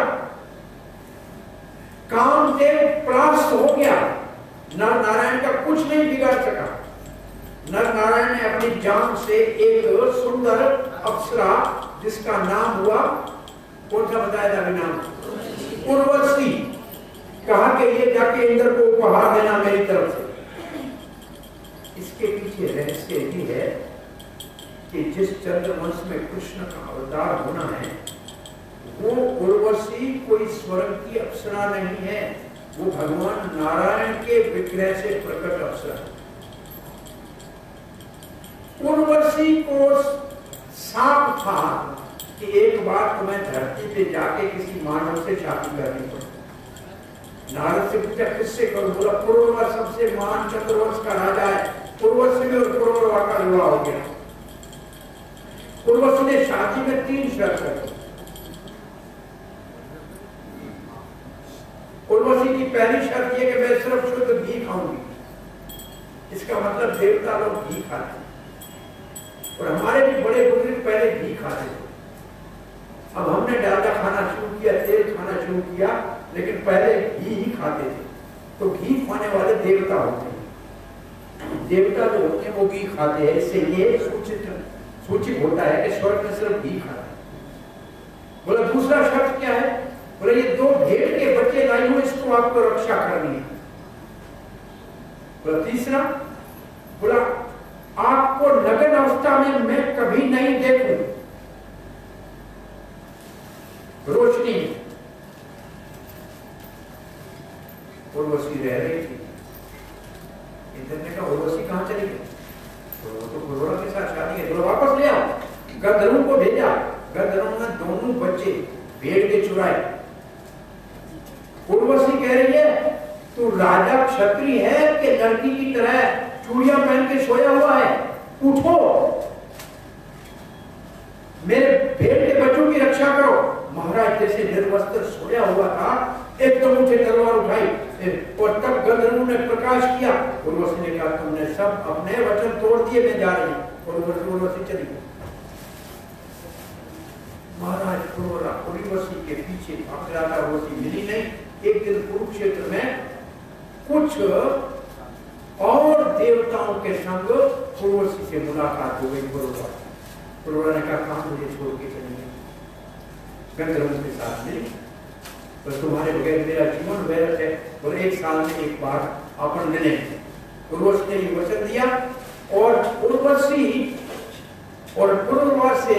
कामदेव परास्त हो गया, नर नारायण का कुछ नहीं बिगाड़ सका। नर नारायण ने अपनी जान से एक सुंदर अप्सरा, जिसका नाम हुआ, कौन सा बताया था नाम? उर्वशी। कहा कि ये जाके इंद्र को उपहार देना मेरी तरफ से। इसके पीछे रहस्य ही है कि जिस चंद्रवंश में कृष्ण का अवतार होना है, वो उर्वशी कोई स्वर्ग की अप्सरा नहीं है, वो भगवान नारायण के विग्रह से प्रकट अप्सरा है। उर्वशी को साप था कि एक बार तुम्हें धरती पे जाके किसी मानव से शादी करनी पड़े। नारद से पूछा किससे करो? बोला पुरुरवा सबसे महान चंद्रवंश का राजा है, उर्वशी में और पुरुरवा का विवाह हो गया। उर्वशी ने शादी में 3 शर्त रखी। उर्वशी की पहली शर्त यह कि मैं सिर्फ शुद्ध घी खाऊंगी। इसका मतलब देवता लोग घी खाते हैं और हमारे भी बड़े बुजुर्ग पहले घी खाते थे। अब हमने डालडा खाना शुरू किया, तेल खाना शुरू किया, लेकिन पहले घी ही खाते थे। तो घी खाने वाले देवता होते हैं, देवता जो होते हैं वो घी खाते हैं। इससे ये सूचित होता है कि स्वर्ग में सिर्फ घी खाता है। बोला दूसरा शर्त क्या है? बोले ये 2 भेड़ के बच्चे लाई हूं, इसको आपको रक्षा करनी है। बोला तीसरा, बोला आपको नग्न अवस्था में मैं कभी नहीं देखूं, रोशनी। उर्वशी रह रही थी। इंद्र ने कहा उर्वशी कहां उर्वशी कह रही है तू राजा क्षत्रिय है कि लड़की की तरह चूड़ियां पहन के सोया हुआ है? उठो, मेरे भेड़ के बच्चों की रक्षा करो। महाराज जैसे निर्वस्त्र सोया हुआ था, एकदम उठे, तलवार उठाई और तब गंधर्वों ने प्रकाश किया। उर्वशी ने कहा तुमने सब अपने वचन तोड़ दिए, मैं जा रही हूं। उर्वशी चली गई। महाराज उर्वशी के पीछे भाग रहा था, उर्वशी मिली नहीं। एक दिन कुरुक्षेत्र में कुछ और देवताओं के संग उर्वशी से मुलाकात हो गई। पुरोरा ने कहा कहां मुझे छोड़ के चलिए, गंधर्वों के साथ मिली, तो तुम्हारे बगैर मेरा जीवन व्यर्थ है, और एक साल में एक बार अपन मिले। उर्वशी ने ये वचन दिया और उर्वशी और पुरुरवा से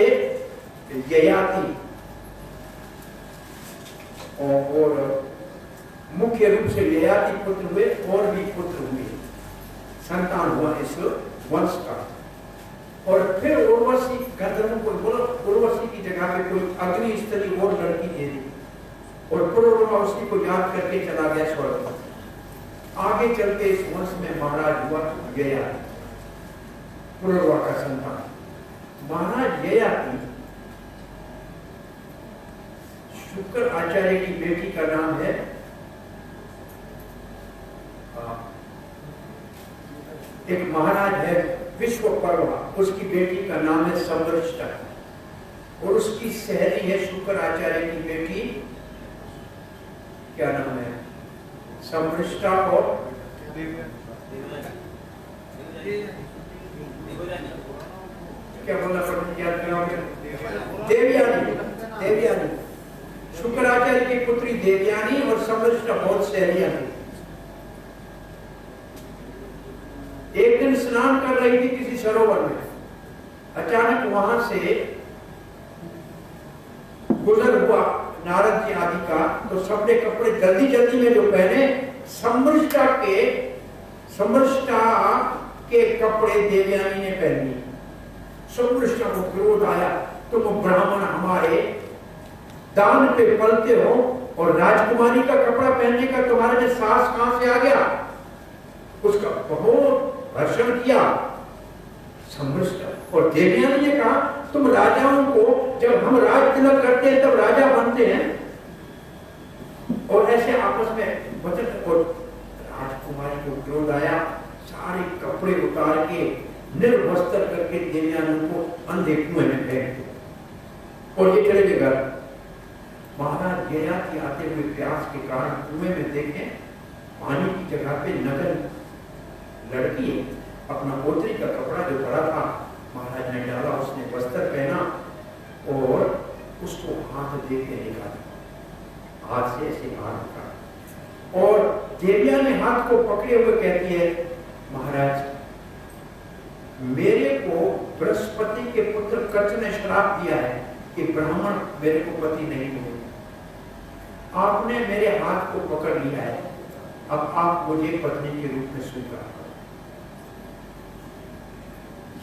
ययाति और मुख्य रूप से ययाति पुत्र हुए, और भी पुत्र हुए, संतान हुआ इस वंश का। और फिर उर्वशी गंधर्वों को बोला उर्वशी की जगह पे कोई अग्नि स्त्री और लड़की दे दी, और पुरुरवा उसी को याद करके चला गया स्वर्ग में। आगे चलते इस वंश में महाराज हुआ ययाति, पुरुरवा का संतान। महाराज ययाति शुक्र आचार्य की बेटी का नाम है एक महाराज है विश्वपर्वा, उसकी बेटी का नाम है समृष्टा, और उसकी सहेली है शुक्र आचार्य की बेटी, क्या नाम है, समृष्टा और क्या बोलना पड़ेगा, देवयानी। देवयानी शुक्राचार्य की पुत्री देवयानी और समृष्टा बहुत सहेलियां थी। एक दिन स्नान कर रही थी किसी सरोवर में, अचानक वहां से गुजर हुआ नारद जी आदि का, तो सबने कपड़े जल्दी जल्दी में जो पहने, समृष्टा के कपड़े देवयानी ने पहन लिए। समृष्टा को क्रोध आया, तुम ब्राह्मण हमारे दान पे पलते हो और राजकुमारी का कपड़ा पहनने का तुम्हारे में साहस कहां से आ गया? उसका बहुत हर्षण किया समृष्टा। और देवयानी ने कहा तुम राजाओं को, जब हम राज तिलक करते हैं तब राजा बनते हैं, और ऐसे आपस में वचन। और राजकुमारी को क्रोध आया, सारे कपड़े उतार के निर्वस्त्र करके देवयानी को अंधे कुएं में फेंक दिया और ये चले गए घर। महाराज ययाति आते हुए प्यास के कारण कुएं में देखें, पानी की जगह पे नगर लड़की अपना पोतरी का कपड़ा जो पड़ा था महाराज ने डाला, उसने वस्त्र पहना और उसको हाथ देके निकाला, हाथ से ऐसे हाथ का। और देविया ने हाथ को पकड़े हुए कहती है महाराज मेरे को बृहस्पति के पुत्र कच्छ ने श्राप दिया है कि ब्राह्मण मेरे को पति नहीं मिलेगा। आपने मेरे हाथ को पकड़ लिया है, अब आप मुझे पत्नी के रूप में स्वीकार करो।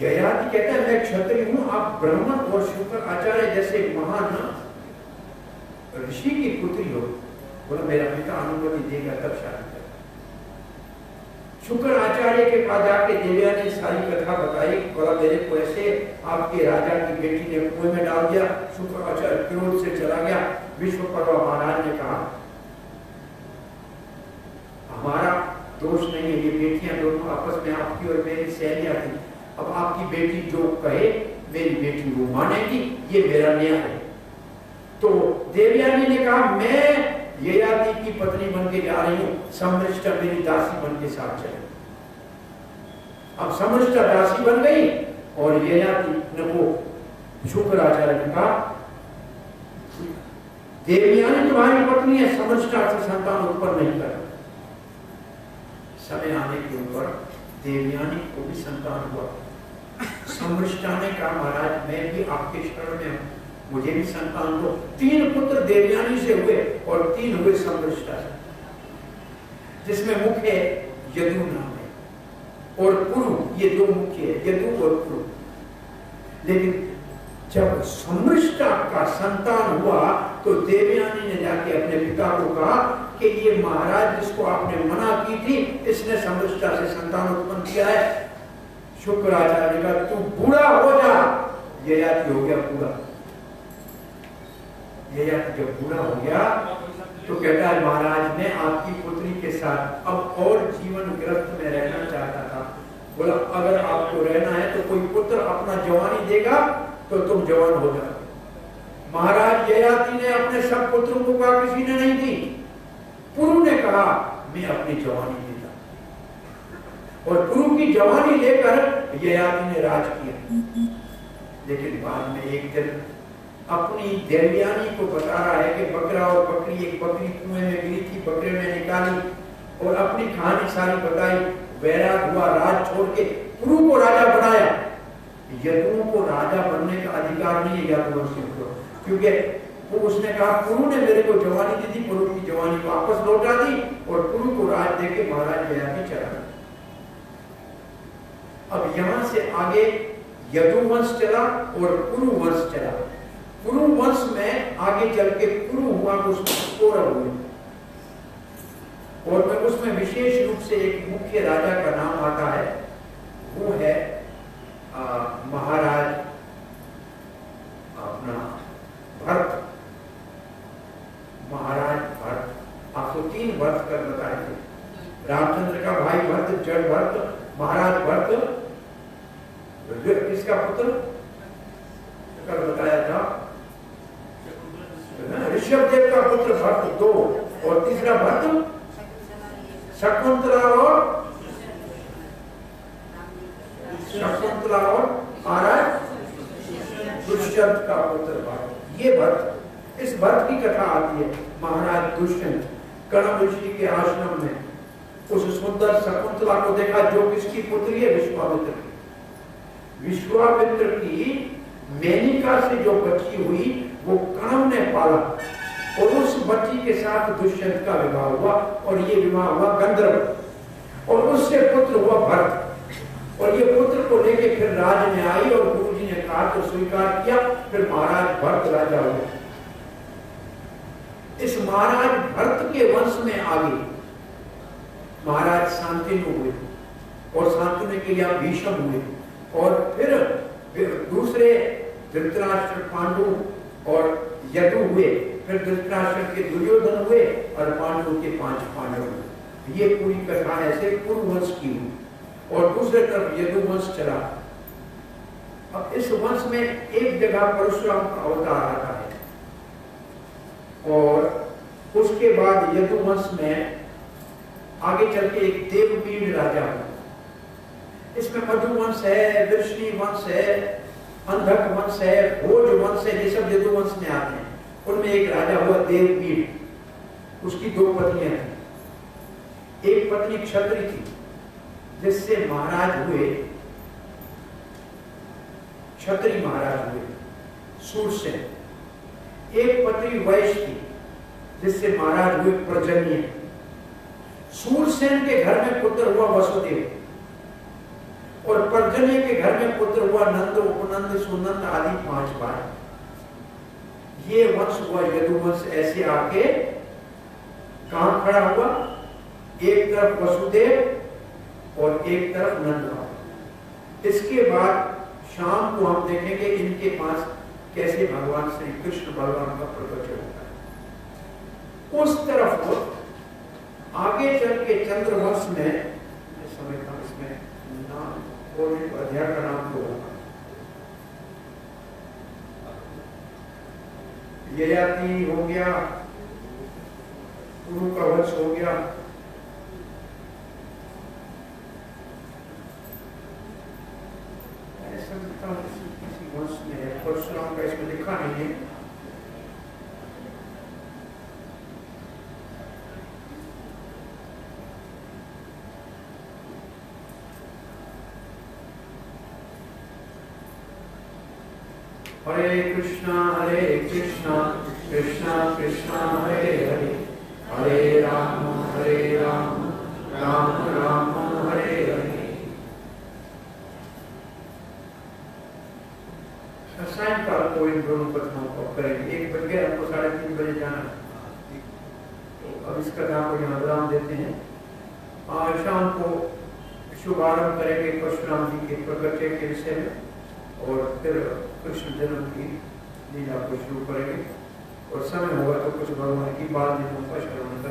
ययाति कहता है मैं क्षत्रिय हूं, आप ब्राह्मण और शुक्र आचार्य जैसे महान ऋषि की पुत्री हो। बोला मेरा पिता अनुमति देगा तब शादी कर। शुक्र आचार्य के पास जाके देविया ने सारी कथा बताई। बोला मेरे को ऐसे आपके राजा की बेटी ने कुएं में डाल दिया। शुक्र आचार्य क्रोध से चला गया। विश्वपर्वा महाराज ने कहा हमारा दोष नहीं है, ये बेटियां दोनों आपस में आपकी और मेरी सहेलियां थी। अब आपकी बेटी जो कहे मेरी बेटी वो मानेगी, ये मेरा न्याय है। तो देवयानी ने कहा मैं ययाति की पत्नी बन के जा रही हूं, समृष्टा मेरी दासी बन के साथ चले। अब समृष्टा दासी बन गई और ययाति ने वो शुक्र आचार्य ने कहा देवयानी तुम्हारी पत्नी है, समृष्टा से संतान उत्पन्न नहीं कर। समय आने के ऊपर देवयानी को भी संतान हुआ। समृष्टा ने कहा महाराज मैं भी आपके शरण में हूं, मुझे भी संतान दो। 3 पुत्र देवयानी से हुए और 3 हुए समृष्टा से, जिसमें मुख्य यदु नाम है और पुरु, ये 2 मुख्य है, यदु और पुरु। लेकिन जब समृष्टा का संतान हुआ तो देवयानी ने जाके अपने पिता को कहा कि ये महाराज जिसको आपने मना की थी, इसने समृष्टा से संतान उत्पन्न किया है। शुक्राचार्य ने कहा, तू बूढ़ा हो जा। ययाति हो गया बूढ़ा। ययाति जब बूढ़ा हो गया तो कहता है, महाराज मैं आपकी पुत्री के साथ अब और जीवन ग्रस्त में रहना चाहता था। बोला, अगर आपको रहना है तो कोई पुत्र अपना जवानी देगा तो तुम जवान हो जाओ। महाराज ययाति ने अपने सब पुत्रों को कहा, किसी ने नहीं दी। पुरु ने कहा, मैं अपनी जवानी देता। और पुरु की जवानी लेकर ययाति ने राज किया। लेकिन बाद में एक दिन अपनी देवयानी को बता रहा है कि बकरा और बकरी, एक बकरी कुएं में गिरी थी, बकरे ने निकाली और अपनी कहानी सारी बताई। वैराग हुआ, राज छोड़ के पुरु को राजा बनाया। यदुओं को राजा बनने का अधिकार नहीं है यदुवंशियों को, क्योंकि वो उसने कहा, पुरु ने मेरे को जवानी दी थी, पुरु की जवानी वापस लौटा दी और पुरु को राज देके महाराज ययाति चला गया। अब यहां से आगे यदुवंश चला और पुरु वंश चला। पुरु वंश में आगे चल के पुरु हुआ, उसमें कौरव हुए और मैं उसमें विशेष रूप से एक मुख्य राजा का नाम आता है, वो है महाराज अपना भरत। महाराज भरत, आपको 3 भरत कर बताए थे। रामचंद्र का भाई भरत, जड़ भरत, महाराज भरत किसका पुत्र कर बताया था, ऋषभ देव का पुत्र भरत 2, और तीसरा भरत शकुंतला और महाराज दुष्यंत का पुत्र भरत। ये भरत, इस भरत की कथा आती है। महाराज दुष्यंत कणव ऋषि के आश्रम में उस सुंदर शकुंतला को देखा, जो किसकी पुत्री है, विश्वामित्र की। विश्वामित्र की मेनिका से जो बच्ची हुई वो कणव ने पाला और उस बच्ची के साथ दुष्यंत का विवाह हुआ और ये विवाह हुआ गंधर्व और उससे पुत्र हुआ भरत। और ये पुत्र को लेके फिर राज में आई और गुरुजी ने कहा तो स्वीकार किया। फिर महाराज भरत राजा हुए। इस महाराज भरत के वंश में आगे महाराज शांतनु हुए और शांतनु के लिए भीष्म हुए और फिर दूसरे धृतराष्ट्र, पांडु और यदु हुए। फिर धृतराष्ट्र के दुर्योधन हुए और पांडु के 5 पांडव हुए। ये पूरी कथा ऐसे कुरुवंश की हुई और दूसरे तरफ यदुवंश चला। अब इस वंश में एक जगह परशुराम का अवतार आता है और उसके बाद यदुवंश में आगे चल के एक देवपीढ़ राजा हुआ। इसमें मधुवंश है, वृष्णि वंश है, अंधक वंश है, भोज वंश है, ये सब यदुवंश में आते हैं। उनमें एक राजा हुआ देवपीढ़, उसकी 2 पत्नियां थी। एक पत्नी क्षत्रिय थी जिससे महाराज हुए, क्षत्रिय महाराज हुए सूरसेन। एक पत्नी वैश्य थी जिससे महाराज हुए पर्जन्य। सूरसेन के घर में पुत्र हुआ वसुदेव और पर्जन्य के घर में पुत्र हुआ नंद, उपनंद, सुनंद आदि 5 भाई। ये वंश हुआ यदुवंश। ऐसे आके कहां खड़ा हुआ, एक तरफ वसुदेव और एक तरफ नंद। इसके बाद शाम को हम देखेंगे इनके पास कैसे भगवान श्री कृष्ण भगवान का प्रवचन होता है। उस तरफ आगे चल के चंद्रवंश में समय का इसमें नाम और अध्याय का नाम तो होगा। ययाति हो गया, पुरु का वंश हो गया, ऐसा किसी वंश में है। परशुराम का इसमें लिखा नहीं है। हरे कृष्णा कृष्णा कृष्णा हरे हरे, हरे राम राम राम हरे हरे। सायंकाल को इन दोनों कथाओं को करेंगे। 1 बज गया, हमको 3:30 अब इस कथा को यहाँ विराम देते हैं। आज शाम को शुभारंभ करेंगे परशुराम जी के प्रकटे के विषय में और फिर कृष्ण जन्म की लीला को शुरू करेंगे और समय होगा तो कुछ भगवान की बात में श्रवण